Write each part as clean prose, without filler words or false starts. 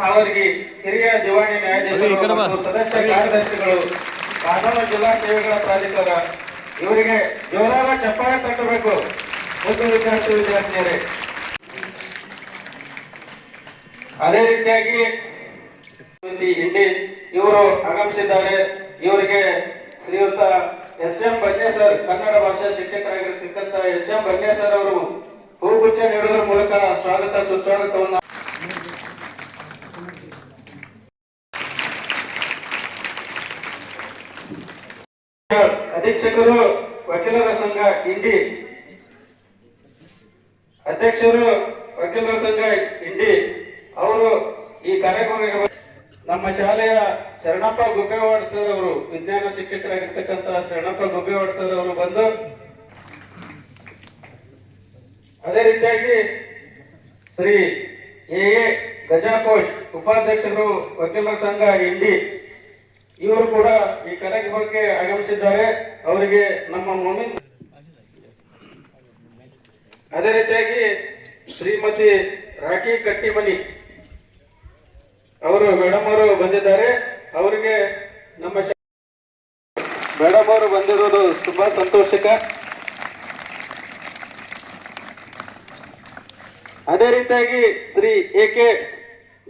ಅವರಿಗೆ ಹಿರಿಯ ದಿವಾಣಿ ನ್ಯಾಯಾಧೀಶರು ಮತ್ತು ಸದಸ್ಯ ಕಾರ್ಯದರ್ಶಿಗಳು, ಕಾನೂನು ಜಿಲ್ಲಾ ಸೇವೆಗಳ ಪ್ರಾಧಿಕಾರ ಇವರಿಗೆ ಜೋರಾದ ಚಪ್ಪಾಳೆ ತಟ್ಟಬೇಕು. ಮುದ್ದು ವಿದ್ಯಾರ್ಥಿನಿಯರೇ, ಅದೇ ರೀತಿಯಾಗಿ ಇಂಡಿ ಇವರು ಆಗಮಿಸಿದ್ದಾರೆ. ಇವರಿಗೆ ಶ್ರೀಯುತ ಎಸ್.ಎಂ. ಬನ್ನೆ ಸರ್, ಕನ್ನಡ ಭಾಷಾ ಶಿಕ್ಷಕರಾಗಿರ್ತಕ್ಕಂಥ ಎಸ್.ಎಂ. ಬನ್ನೆ ಸರ್ ಅವರು ಹೂಗುಚ್ಛ ನೀಡುವುದರ ಮೂಲಕ ಸ್ವಾಗತ ಸುಸ್ವಾಗತವನ್ನು. ಅಧೀಕ್ಷಕರು ವಕೀಲರ ಸಂಘ ಇಂಡಿ, ಅಧ್ಯಕ್ಷರು ವಕೀಲರ ಸಂಘ ಇಂಡಿ ಅವರು ಈ ಕಾರ್ಯಕ್ರಮಕ್ಕೆ ನಮ್ಮ ಶಾಲೆಯ ಶರಣಪ್ಪ ಗುಬ್ಬೇವಾಡ್ ಸರ್ ಅವರು, ವಿಜ್ಞಾನ ಶಿಕ್ಷಕರಾಗಿರ್ತಕ್ಕಂಥ ಶರಣಪ್ಪ ಗುಬ್ಬೇವಾಡ್ ಸರ್ ಅವರು ಬಂದು, ಅದೇ ರೀತಿಯಾಗಿ ಶ್ರೀ ಎ ಗಜಾಕೋಶ್ ಉಪಾಧ್ಯಕ್ಷರು ವಕೀಲರ ಸಂಘ ಇಂಡಿ ಇವರು ಕೂಡ ಈ ಕಾರ್ಯಕ್ರಮಕ್ಕೆ ಆಗಮಿಸಿದ್ದಾರೆ. ಅವರಿಗೆ ನಮ್ಮ ಮೊಮಿನ್. ಅದೇ ರೀತಿಯಾಗಿ ಶ್ರೀಮತಿ ರಾಖಿ ಕಟ್ಟಿಮನಿ ಅವರು ಮೇಡಮ್ ಅವರು ಬಂದಿದ್ದಾರೆ. ಅವರಿಗೆ ನಮ್ಮ ಮೇಡಮ್ ಅವರು ಬಂದಿರೋದು ತುಂಬಾ ಸಂತೋಷಕ. ಅದೇ ರೀತಿಯಾಗಿ ಶ್ರೀ ಎ.ಕೆ.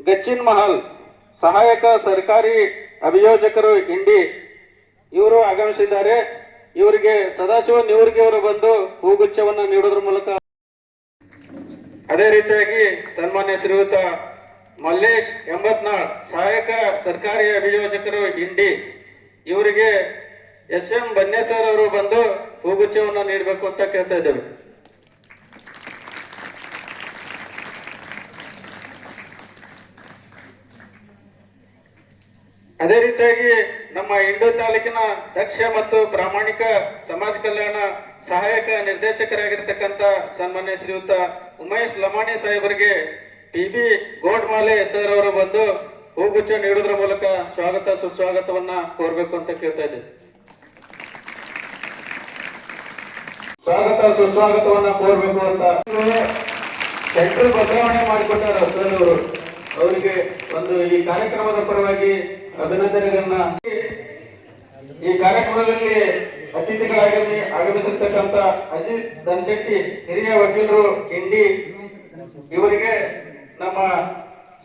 ಗಚ್ಚಿನ್ ಮಹಲ್ ಸಹಾಯಕ ಸರ್ಕಾರಿ ಅಭಿಯೋಜಕರು ಇಂಡಿ ಇವರು ಆಗಮಿಸಿದ್ದಾರೆ. ಇವರಿಗೆ ಸದಾಶಿವ ನಿವರ್ಗಿ ಅವರು ಬಂದು ಹೂಗುಚ್ಛವನ್ನು ನೀಡುವುದರ ಮೂಲಕ, ಅದೇ ರೀತಿಯಾಗಿ ಸನ್ಮಾನ್ಯ ಶ್ರೀಯುತ ಮಲ್ಲೇಶ್ ಎಂಬತ್ನಾಳ್ ಸಹಾಯಕ ಸರ್ಕಾರಿ ಅಭಿಯೋಜಕರು ಇಂಡಿ ಇವರಿಗೆ ಎಸ್.ಎಂ. ಬನ್ನೆ ಸರ್ ಅವರು ಬಂದು ಹೂಗುಚ್ಛವನ್ನು ನೀಡಬೇಕು ಅಂತ ಕೇಳ್ತಾ ಇದ್ದೇವೆ. ಅದೇ ರೀತಿಯಾಗಿ ನಮ್ಮ ಇಂಡು ತಾಲೂಕಿನ ದಕ್ಷ ಮತ್ತು ಪ್ರಾಮಾಣಿಕ ಸಮಾಜ ಕಲ್ಯಾಣ ಸಹಾಯಕ ನಿರ್ದೇಶಕರಾಗಿರ್ತಕ್ಕಂಥ ಸನ್ಮಾನ್ಯ ಶ್ರೀಯುತ ಉಮೇಶ್ ಲಮಾಣಿ ಸಾಹೇಬರಿಗೆ ಟಿ.ಬಿ. ಗೋಡ್ಮಾಲೆ ಸರ್ ಅವರು ಬಂದು ಹೂಗುಚ್ಛ ನೀಡುವುದರ ಮೂಲಕ ಸ್ವಾಗತ ಸುಸ್ವಾಗತವನ್ನ ಕೋರ್ಬೇಕು ಅಂತ ಕೇಳ್ತಾ ಇದ್ದೇವೆ. ಸ್ವಾಗತ ಸುಸ್ವಾಗತವನ್ನ ಕೋರ್ಬೇಕು ಅಂತ ಸೆಂಟ್ರಲ್ ಬದಲಾವಣೆ ಮಾಡಿಕೊಟ್ಟಾರ ಸರ್ ಅವರು. ಅವರಿಗೆ ಒಂದು ಈ ಕಾರ್ಯಕ್ರಮದ ಪರವಾಗಿ ಅಭಿನಂದನೆಗಳನ್ನ. ಈ ಕಾರ್ಯಕ್ರಮದಲ್ಲಿ ಅತಿಥಿಗಳಾಗಿ ಆಗಮಿಸಿರ್ತಕ್ಕಂಥ ಅಜಿತ್ ಧನ್ಶೆಟ್ಟಿ ಹಿರಿಯ ವಕೀಲರು ಇಂಡಿ ಇವರಿಗೆ ನಮ್ಮ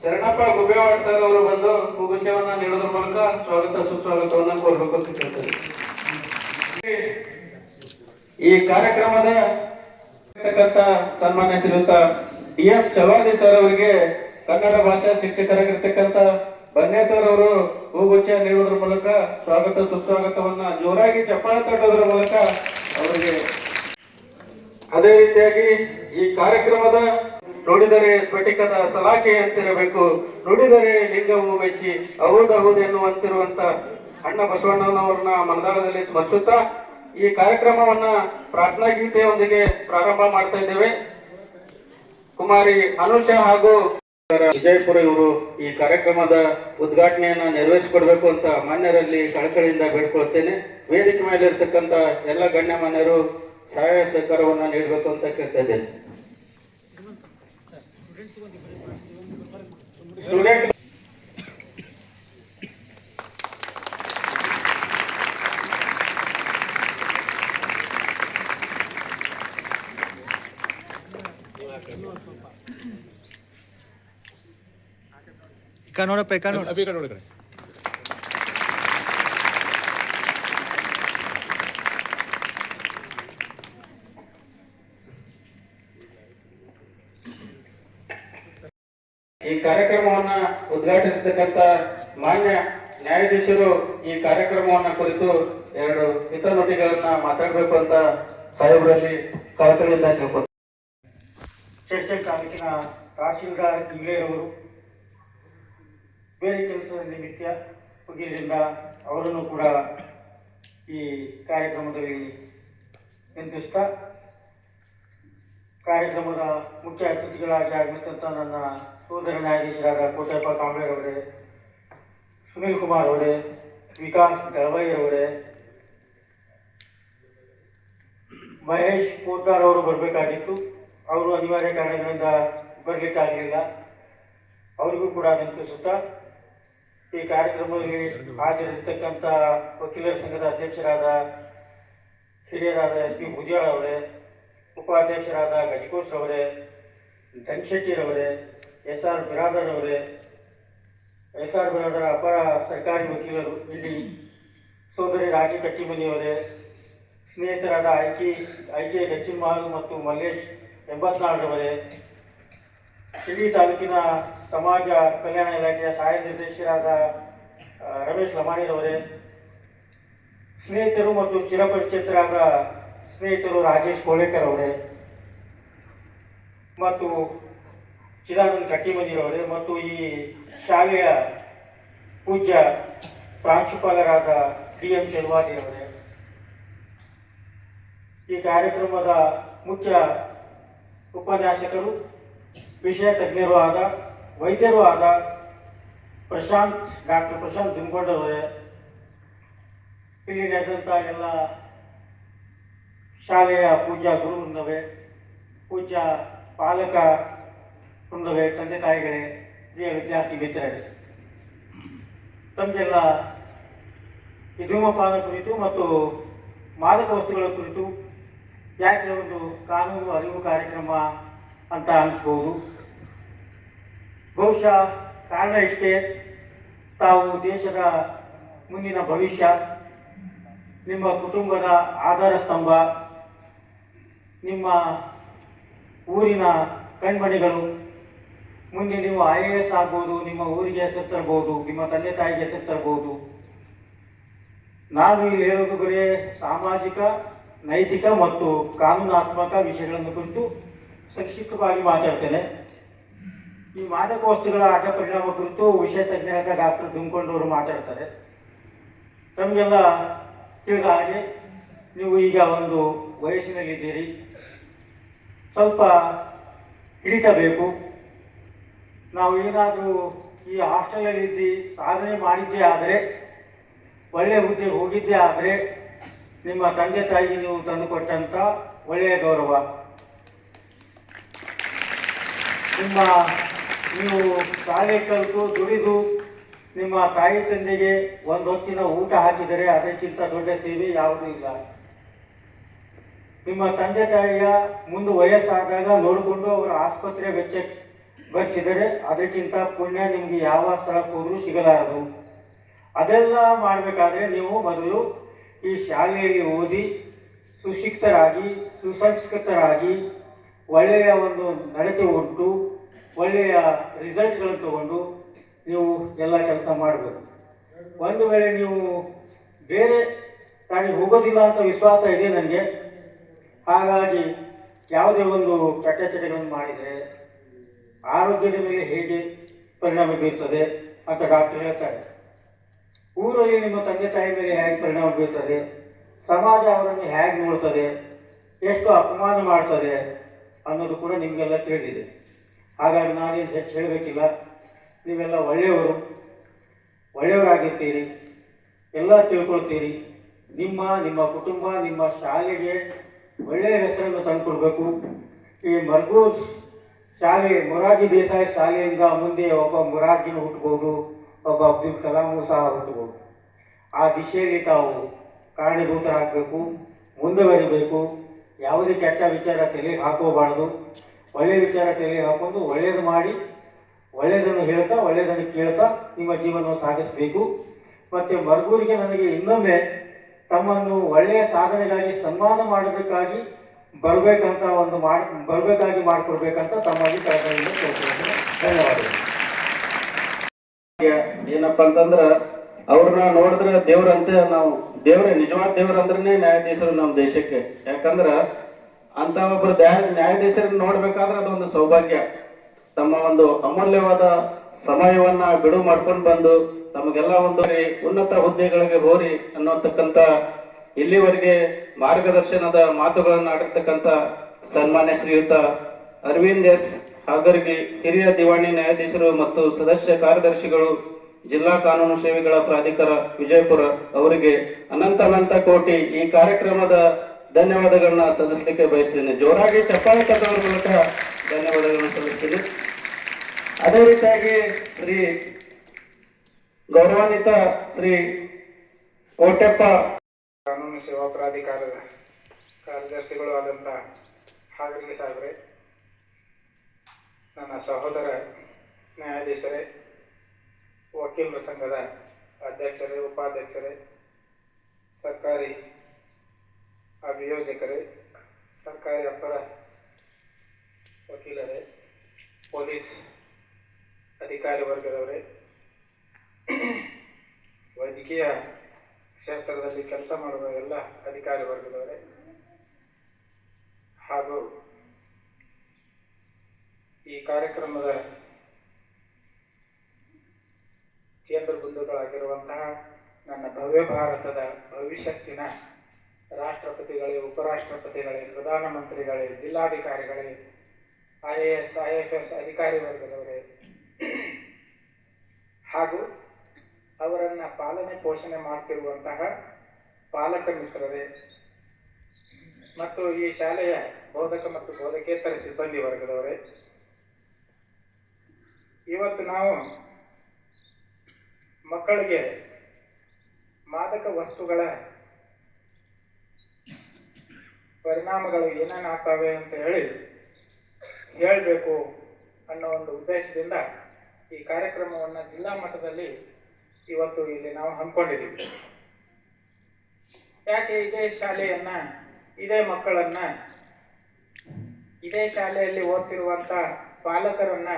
ಶರಣಪ್ಪ ಗುಬ್ಬೇವಾಡ್ ಸರ್ ಅವರು ಬಂದು ಹೂಗುಚ್ಛವನ್ನ ನೀಡುವುದರ ಮೂಲಕ ಸ್ವಾಗತ ಸುಸ್ವಾಗತವನ್ನ ಕೋರಬೇಕು ಅಂತ ಕೇಳ್ತಾರೆ. ಈ ಕಾರ್ಯಕ್ರಮದ ಸನ್ಮಾನ್ಯ ಶ್ರೀಯುತ ಡಿ.ಎಫ್. ಚಲವಾದಿ ಸರ್ ಅವರಿಗೆ ಕನ್ನಡ ಭಾಷಾ ಶಿಕ್ಷಕರಾಗಿರ್ತಕ್ಕಂಥ ಬನ್ನೆ ಸರ್ ಅವರು ಹೂಗುಚ್ಛ ನೀಡುವುದರ ಮೂಲಕ ಸ್ವಾಗತ ಸುಸ್ವಾಗತವನ್ನ ಜೋರಾಗಿ ಚಪ್ಪಾಳೆ ತಟ್ಟುವುದರ ಮೂಲಕ ಅವರಿಗೆ. ಅದೇ ರೀತಿಯಾಗಿ ಈ ಕಾರ್ಯಕ್ರಮದ ನುಡಿದರೆ ಸ್ಫಟಿಕದ ಸಲಾಕೆ ಅಂತಿರಬೇಕು, ನುಡಿದರೆ ಲಿಂಗವು ಮೆಚ್ಚಿ ಹೌದೌದು ಎನ್ನುವಂತಿರುವಂತ ಅಣ್ಣ ಬಸವಣ್ಣನವರನ್ನ ಮನದಾಳದಲ್ಲಿ ಸ್ಮರಿಸುತ್ತಾ ಈ ಕಾರ್ಯಕ್ರಮವನ್ನ ಪ್ರಾರ್ಥನಾ ಗೀತೆಯೊಂದಿಗೆ ಪ್ರಾರಂಭ ಮಾಡ್ತಾ ಇದ್ದೇವೆ. ಕುಮಾರಿ ಅನುಷಾ ಹಾಗೂ ವಿಜಯಪುರ ಇವರು ಈ ಕಾರ್ಯಕ್ರಮದ ಉದ್ಘಾಟನೆಯನ್ನ ನೆರವೇರಿಸಿಕೊಡ್ಬೇಕು ಅಂತ ಮಾನ್ಯರಲ್ಲಿ ಕಳಕಳಿಯಿಂದ ಬೇಡ್ಕೊಳ್ತೇನೆ. ವೇದಿಕೆ ಮೇಲೆ ಇರ್ತಕ್ಕಂಥ ಎಲ್ಲ ಗಣ್ಯಮಾನ್ಯರು ಸಹಾಯ ಸಹಕಾರವನ್ನ ನೀಡಬೇಕು ಅಂತ ಕೇಳ್ತಾ ಇದ್ದೇನೆ. ಸ್ಟೂಡೆಂಟ್ ನೋಡಪ್ಪ ಈ ಕಡೆ ಈ ಕಾರ್ಯಕ್ರಮವನ್ನ ಉದ್ಘಾಟಿಸತಕ್ಕಂತ ಮಾನ್ಯ ನ್ಯಾಯಾಧೀಶರು ಈ ಕಾರ್ಯಕ್ರಮವನ್ನ ಕುರಿತು ಎರಡು ಹಿತನುಡಿಗಳನ್ನ ಮಾತಾಡಬೇಕು ಅಂತ ಸಾಹೇಬರಲ್ಲಿ ಕಳಕಳಿಯಿಂದ ಕೇಳ್ಕೊತಾರೆ. ಚರ್ಚೆ ತಾಲೂಕಿನ ತಹಸೀಲ್ದಾರ್ ಇಲ್ಲೇರವರು ಬೇರೆ ಕೆಲಸದ ನಿಮಿತ್ತ ಹೋಗಿದ್ದರಿಂದ ಅವರನ್ನು ಕೂಡ ಈ ಕಾರ್ಯಕ್ರಮದಲ್ಲಿ ನಿಂತಿಸ್ತಾ ಕಾರ್ಯಕ್ರಮದ ಮುಖ್ಯ ಅತಿಥಿಗಳಾಗಿ ಆಗಮಿಸಿದಂಥ ನನ್ನ ಸೋದರ ನ್ಯಾಯಾಧೀಶರಾದ ಕೋಟೆಪ್ಪ ಕಾಂಬ್ಳೆರವರೇ, ಸುನೀಲ್ ಕುಮಾರ್ ಅವರೇ, ವಿಕಾಸ್ ದಳವಾಯಿರವರೇ, ಮಹೇಶ್ ಕೋಟ್ಟಾರ್ ಅವರು ಬರಬೇಕಾಗಿತ್ತು. ಅವರು ಅನಿವಾರ್ಯ ಕಾರಣಗಳಿಂದ ಬರಲಿಕ್ಕಾಗಲಿಲ್ಲ. ಅವರಿಗೂ ಕೂಡ ನೆನಪಿಸುತ್ತಾ ಈ ಕಾರ್ಯಕ್ರಮದಲ್ಲಿ ಹಾಜರಿರ್ತಕ್ಕಂಥ ವಕೀಲರ ಸಂಘದ ಅಧ್ಯಕ್ಷರಾದ ಹಿರಿಯರಾದ ಎಸ್ ಪಿ ಬುದಿಯಾಳ್ ಅವರೇ, ಉಪಾಧ್ಯಕ್ಷರಾದ ಗಜಕೋಶ್ ಅವರೇ, ಧನ್ಶೆಟ್ಟಿರವರೇ, ಎಸ್ ಆರ್ ಬಿರಾದರ್ ಅವರೇ, ಎಸ್ ಆರ್ ಬಿರಾದರ್ ಅಪರ ಸರ್ಕಾರಿ ವಕೀಲರು ಇಲ್ಲಿ, ಸೋದರಿ ರಾಗಿ ಕಟ್ಟಿಮನಿಯವರೇ, ಸ್ನೇಹಿತರಾದ ಐ ಕೆ ಗಚ್ಚಿಮಾಲ್ ಮತ್ತು ಮಲ್ಲೇಶ್ 84ರವರೇ, ಶಿರಡಿ ತಾಲೂಕಿನ ಸಮಾಜ ಕಲ್ಯಾಣ ಇಲಾಖೆಯ ಸಹಾಯ ನಿರ್ದೇಶಕರಾದ ರಮೇಶ್ ಲಮಾಣಿರವರೇ, ಸ್ನೇಹಿತರು ಮತ್ತು ಚಿರಪರಿಚಿತರಾದ ಸ್ನೇಹಿತರು ರಾಜೇಶ್ ಕೋಳೇಕರ್ ಅವರೇ ಮತ್ತು ಚಿದಾನಂದ್ ಕಟ್ಟಿಮನಿರವರೇ ಮತ್ತು ಈ ಶಾಲೆಯ ಪೂಜ್ಯ ಪ್ರಾಂಶುಪಾಲರಾದ DM ಚೆಲ್ವಾದಿರವರೇ, ಈ ಕಾರ್ಯಕ್ರಮದ ಮುಖ್ಯ ಉಪನ್ಯಾಸಕರು, ವಿಷಯ ತಜ್ಞರು ಆದ ವೈದ್ಯರು ಆದ ಡಾಕ್ಟರ್ ಪ್ರಶಾಂತ್ ದುಮ್ಗೊಂಡವರೇ, ಇಲ್ಲಿ ನಡೆದಂಥ ಎಲ್ಲ ಶಾಲೆಯ ಪೂಜ್ಯ ಗುರು ವೃಂದವೇ, ಪೂಜ್ಯ ಪಾಲಕ ವೃಂದವೇ, ತಂದೆ ತಾಯಿಗಳೇ, ಪ್ರಿಯ ವಿದ್ಯಾರ್ಥಿ ಮಿತ್ರರೇ, ತಮಗೆಲ್ಲ ಈ ಧೂಮಪಾನ ಕುರಿತು ಮತ್ತು ಮಾದಕ ವಸ್ತುಗಳ ಕುರಿತು ಯಾಕೆ ಒಂದು ಕಾನೂನು ಅರಿವು ಕಾರ್ಯಕ್ರಮ ಅಂತ ಅನಿಸ್ಬೋದು. ಬಹುಶಃ ಕಾರಣ ಇಷ್ಟೇ, ತಾವು ದೇಶದ ಮುಂದಿನ ಭವಿಷ್ಯ, ನಿಮ್ಮ ಕುಟುಂಬದ ಆಧಾರ ಸ್ತಂಭ, ನಿಮ್ಮ ಊರಿನ ಕಣ್ಮಣಿಗಳು. ಮುಂದೆ ನೀವು IAS ಆಗ್ಬೋದು, ನಿಮ್ಮ ಊರಿಗೆ ಹೆಸರು ತರ್ಬೋದು, ನಿಮ್ಮ ತಂದೆ ತಾಯಿಗೆ ಹೆಸರು ತರ್ಬೋದು. ನಾನು ಇಲ್ಲಿ ಹೇಳೋದು ಬರೀ ಸಾಮಾಜಿಕ, ನೈತಿಕ ಮತ್ತು ಕಾನೂನಾತ್ಮಕ ವಿಷಯಗಳನ್ನು ಕುರಿತು ಸಂಕ್ಷಿಪ್ತವಾಗಿ ಮಾತಾಡ್ತೇನೆ. ಈ ಮಾದಕ ವಸ್ತುಗಳ ಅಡ್ಡ ಪರಿಣಾಮ ಕುರಿತು ವಿಷಯ ತಜ್ಞರಾದ ಡಾಕ್ಟರ್ ದುಮ್ಕೊಂಡವರು ಮಾತಾಡ್ತಾರೆ. ತಮಗೆಲ್ಲ ತಿಳಿದ ಹಾಗೆ ನೀವು ಈಗ ಒಂದು ವಯಸ್ಸಿನಲ್ಲಿದ್ದೀರಿ, ಸ್ವಲ್ಪ ಹಿಡಿತ ಬೇಕು. ನಾವು ಏನಾದರೂ ಈ ಹಾಸ್ಟೆಲಲ್ಲಿದ್ದು ಸಾಧನೆ ಮಾಡಿದ್ದೇ ಆದರೆ, ಒಳ್ಳೆಯ ಹುದ್ದೆಗೆ ಹೋಗಿದ್ದೇ ಆದರೆ, ನಿಮ್ಮ ತಂದೆ ತಾಯಿಗೆ ನೀವು ತಂದುಕೊಟ್ಟಂಥ ಒಳ್ಳೆಯ ಗೌರವ, ನೀವು ಶಾಲೆ ಕಲಿತು ದುಡಿದು ನಿಮ್ಮ ತಾಯಿ ತಂದೆಗೆ ಒಂದು ಹೊತ್ತಿನ ಊಟ ಹಾಕಿದರೆ ಅದಕ್ಕಿಂತ ದೊಡ್ಡ ಸೇವೆ ಯಾವುದೂ ಇಲ್ಲ. ನಿಮ್ಮ ತಂದೆ ತಾಯಿಯ ಮುಂದೆ ವಯಸ್ಸಾದಾಗ ನೋಡಿಕೊಂಡು ಅವರ ಆಸ್ಪತ್ರೆ ವೆಚ್ಚ ಭರಿಸಿದರೆ ಅದಕ್ಕಿಂತ ಪುಣ್ಯ ನಿಮಗೆ ಯಾವ ಸ್ಥಳಕ್ಕೆ ಹೋದರೂ ಸಿಗಲಾರದು. ಅದೆಲ್ಲ ಮಾಡಬೇಕಾದ್ರೆ ನೀವು ಮೊದಲು ಈ ಶಾಲೆಯಲ್ಲಿ ಓದಿ ಸುಶಿಕ್ಷಿತರಾಗಿ, ಸುಸಂಸ್ಕೃತರಾಗಿ, ಒಳ್ಳೆಯ ಒಂದು ನಡತೆ ಉಂಟು, ಒಳ್ಳೆಯ ರಿಸಲ್ಟ್ಗಳನ್ನು ತಗೊಂಡು ನೀವು ಎಲ್ಲ ಕೆಲಸ ಮಾಡಬೇಕು. ಒಂದು ವೇಳೆ ನೀವು ಬೇರೆ ಕಡೆಗೆ ಹೋಗೋದಿಲ್ಲ ಅಂತ ವಿಶ್ವಾಸ ಇದೆ ನನಗೆ, ಹಾಗಾಗಿ ಯಾವುದೇ ಒಂದು ಕೆಟ್ಟ ಚಟಗಳನ್ನು ಮಾಡಿದರೆ ಆರೋಗ್ಯದ ಮೇಲೆ ಹೇಗೆ ಪರಿಣಾಮ ಬೀರ್ತದೆ ಅಂತ ಡಾಕ್ಟರ್ ಹೇಳ್ತಾರೆ. ಊರಲ್ಲಿ ನಿಮ್ಮ ತಂದೆ ತಾಯಿ ಮೇಲೆ ಹೇಗೆ ಪರಿಣಾಮ ಬೀರ್ತದೆ, ಸಮಾಜ ಅವರನ್ನು ಹೇಗೆ ನೋಡ್ತದೆ, ಎಷ್ಟು ಅಪಮಾನ ಮಾಡ್ತದೆ ಅನ್ನೋದು ಕೂಡ ನಿಮಗೆಲ್ಲ ತಿಳಿದಿದೆ. ಹಾಗಾಗಿ ನಾನೇನು ಹೆಚ್ಚು ಹೇಳಬೇಕಿಲ್ಲ. ನೀವೆಲ್ಲ ಒಳ್ಳೆಯವರಾಗಿರ್ತೀರಿ, ಎಲ್ಲ ತಿಳ್ಕೊಳ್ತೀರಿ. ನಿಮ್ಮ ಕುಟುಂಬ, ನಿಮ್ಮ ಶಾಲೆಗೆ ಒಳ್ಳೆಯ ಹೆಸರನ್ನು ತಂದುಕೊಡ್ಬೇಕು. ಈ ಮರ್ಗೂಸ್ ಶಾಲೆ, ಮೊರಾರ್ಜಿ ದೇಸಾಯಿ ಶಾಲೆಯಿಂದ ಮುಂದೆ ಒಬ್ಬ ಮೊರಾರ್ಜಿನ ಹುಟ್ಟಬಹುದು, ಒಬ್ಬ ಅಬ್ದುಲ್ ಕಲಾಮು ಸಹ ಹುಟ್ಟಬಹುದು. ಆ ದಿಶೆಯಲ್ಲಿ ತಾವು ಕಾರಣೀಭೂತರಾಗಬೇಕು, ಮುಂದುವರಿಬೇಕು. ಯಾವುದೇ ಕೆಟ್ಟ ವಿಚಾರ ತಲೆಗೆ ಹಾಕೋಬಾರ್ದು. ಒಳ್ಳೆಯ ವಿಚಾರ ತಲೆಗೆ ಹಾಕೊಂಡು ಒಳ್ಳೆಯದು ಮಾಡಿ, ಒಳ್ಳೆಯದನ್ನು ಹೇಳ್ತಾ, ಒಳ್ಳೆಯದನ್ನು ಕೇಳ್ತಾ ನಿಮ್ಮ ಜೀವನವನ್ನು ಸಾಗಿಸಬೇಕು. ಮತ್ತು ಮರ್ಗೂರಿಗೆ ನನಗೆ ಇನ್ನೊಮ್ಮೆ ತಮ್ಮನ್ನು ಒಳ್ಳೆಯ ಸಾಧನೆಗಾಗಿ ಸನ್ಮಾನ ಮಾಡೋದಕ್ಕಾಗಿ ಬರಬೇಕಾಗಿ ಮಾಡಿಕೊಡ್ಬೇಕಂತ ತಮ್ಮಾಗಿ ಕಳಕಳಿಯಿಂದ ಕೇಳ್ಕೊಳ್ತೇನೆ. ಧನ್ಯವಾದಗಳು. ಏನಪ್ಪ ಅಂತಂದ್ರ ಅವ್ರನ್ನ ನೋಡಿದ್ರೆ ದೇವ್ರಂತೆ, ನಾವು ನಿಜವಾದ ದೇವ್ರಂದ್ರೇ ನ್ಯಾಯಾಧೀಶರು ನಮ್ಮ ದೇಶಕ್ಕೆ. ಯಾಕಂದ್ರ ಅಂತ ಒಬ್ರು ನ್ಯಾಯಾಧೀಶರನ್ನ ನೋಡ್ಬೇಕಾದ್ರೆ ಅದೊಂದು ಸೌಭಾಗ್ಯ. ತಮ್ಮ ಒಂದು ಅಮೂಲ್ಯವಾದ ಸಮಯವನ್ನ ಬಿಡುವು ಮಾಡ್ಕೊಂಡು ಬಂದು ತಮಗೆಲ್ಲ ಒಂದು ಉನ್ನತ ಹುದ್ದೆಗಳಿಗೆ ಹೋರಿ ಅನ್ನೋತಕ್ಕಂತ ಇಲ್ಲಿವರೆಗೆ ಮಾರ್ಗದರ್ಶನದ ಮಾತುಗಳನ್ನು ಆಡಿರ್ತಕ್ಕಂಥ ಸನ್ಮಾನ್ಯ ಶ್ರೀಯುತ ಅರವಿಂದ್ ಎಸ್ ಹಾಗರ್ಗಿ, ಹಿರಿಯ ದಿವಾಣಿ ನ್ಯಾಯಾಧೀಶರು ಮತ್ತು ಸದಸ್ಯ ಕಾರ್ಯದರ್ಶಿಗಳು, ಜಿಲ್ಲಾ ಕಾನೂನು ಸೇವೆಗಳ ಪ್ರಾಧಿಕಾರ ವಿಜಯಪುರ ಅವರಿಗೆ ಅನಂತ ಕೋಟಿ ಈ ಕಾರ್ಯಕ್ರಮದ ಧನ್ಯವಾದಗಳನ್ನ ಸಲ್ಲಿಸಲಿಕ್ಕೆ ಬಯಸ್ತೀನಿ. ಜೋರಾಗಿ ಚಪ್ಪಾಳೆ ತಟ್ಟೋದ್ರ ಮೂಲಕ ಧನ್ಯವಾದಗಳನ್ನ ಸಲ್ಲಿಸ್ತೀನಿ. ಅದೇ ರೀತಿಯಾಗಿ ಶ್ರೀ ಗೌರವಾನ್ವಿತ ಶ್ರೀ ಕೋಟೆಪ್ಪ ಕಾನೂನು ಸೇವಾ ಪ್ರಾಧಿಕಾರದ ಕಾರ್ಯದರ್ಶಿಗಳು ಆದಂಥ ಹಾಗರಿಗೆ ಸಾಹೇಬ್ರೆ, ನನ್ನ ಸಹೋದರ ನ್ಯಾಯಾಧೀಶರೇ, ವಕೀಲರ ಸಂಘದ ಅಧ್ಯಕ್ಷರೇ, ಉಪಾಧ್ಯಕ್ಷರೇ, ಸರ್ಕಾರಿ ಅಭಿಯೋಜಕರೇ, ಸರ್ಕಾರಿ ಅಪರ ವಕೀಲರೇ, ಪೊಲೀಸ್ ಅಧಿಕಾರಿ ವರ್ಗದವರೇ, ವೈದ್ಯಕೀಯ ಕ್ಷೇತ್ರದಲ್ಲಿ ಕೆಲಸ ಮಾಡುವ ಎಲ್ಲ ಅಧಿಕಾರಿ ವರ್ಗದವರೇ ಹಾಗೂ ಈ ಕಾರ್ಯಕ್ರಮದ ಕೇಂದ್ರ ಬಿಂದುಗಳಾಗಿರುವಂತಹ ನನ್ನ ಭವ್ಯ ಭಾರತದ ಭವಿಷ್ಯತ್ತಿನ ರಾಷ್ಟ್ರಪತಿಗಳೇ, ಉಪರಾಷ್ಟ್ರಪತಿಗಳೇ, ಪ್ರಧಾನಮಂತ್ರಿಗಳೇ, ಜಿಲ್ಲಾಧಿಕಾರಿಗಳೇ, IAS, IFS ಅಧಿಕಾರಿ ವರ್ಗದವರೇ ಹಾಗೂ ಅವರನ್ನು ಪಾಲನೆ ಪೋಷಣೆ ಮಾಡ್ತಿರುವಂತಹ ಪಾಲಕ ಮಿತ್ರರೇ ಮತ್ತು ಈ ಶಾಲೆಯ ಬೋಧಕ ಮತ್ತು ಬೋಧಕೇತರ ಸಿಬ್ಬಂದಿ ವರ್ಗದವರೇ, ಇವತ್ತು ನಾವು ಮಕ್ಕಳಿಗೆ ಮಾದಕ ವಸ್ತುಗಳ ಪರಿಣಾಮಗಳು ಏನೇನು ಆಗ್ತವೆ ಅಂತ ಹೇಳಬೇಕು ಅನ್ನೋ ಒಂದು ಉದ್ದೇಶದಿಂದ ಈ ಕಾರ್ಯಕ್ರಮವನ್ನು ಜಿಲ್ಲಾ ಮಟ್ಟದಲ್ಲಿ ಇವತ್ತು ಇಲ್ಲಿ ನಾವು ಹಮ್ಮಿಕೊಂಡಿದ್ದೀವಿ. ಯಾಕೆ ಇದೇ ಶಾಲೆಯನ್ನ, ಇದೇ ಮಕ್ಕಳನ್ನ, ಇದೇ ಶಾಲೆಯಲ್ಲಿ ಓದ್ತಿರುವಂಥ ಪಾಲಕರನ್ನ,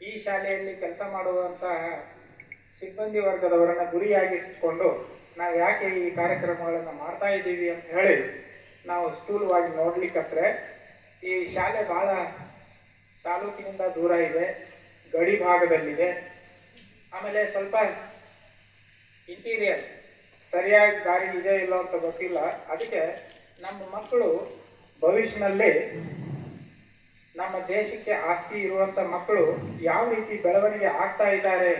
ಈ ಶಾಲೆಯಲ್ಲಿ ಕೆಲಸ ಮಾಡುವಂತಹ ಸಿಬ್ಬಂದಿ ವರ್ಗದವರನ್ನ ಗುರಿಯಾಗಿಸಿಕೊಂಡು ನಾವು ಯಾಕೆ ಈ ಕಾರ್ಯಕ್ರಮಗಳನ್ನು ಮಾಡ್ತಾ ಇದ್ದೀವಿ ಅಂತ ಹೇಳಿ ನಾವು ಸ್ಥೂಲವಾಗಿ ನೋಡ್ಲಿಕ್ಕಂದ್ರೆ, ಈ ಶಾಲೆ ಬಹಳ ತಾಲೂಕಿನಿಂದ ದೂರ ಇದೆ, ಗಡಿ ಭಾಗದಲ್ಲಿದೆ. ಆಮೇಲೆ ಸ್ವಲ್ಪ ಇಂಟೀರಿಯರ್ ಸರಿಯಾಗಿ ದಾರಿ ಇದೆ ಇಲ್ಲ ಅಂತ ಗೊತ್ತಿಲ್ಲ. ಅದಕ್ಕೆ ನಮ್ಮ ಮಕ್ಕಳು ಭವಿಷ್ಯದಲ್ಲಿ ನಮ್ಮ ದೇಶಕ್ಕೆ ಆಸ್ತಿ ಇರುವಂಥ ಮಕ್ಕಳು ಯಾವ ರೀತಿ ಬೆಳವಣಿಗೆ ಆಗ್ತಾ ಇದ್ದಾರೆ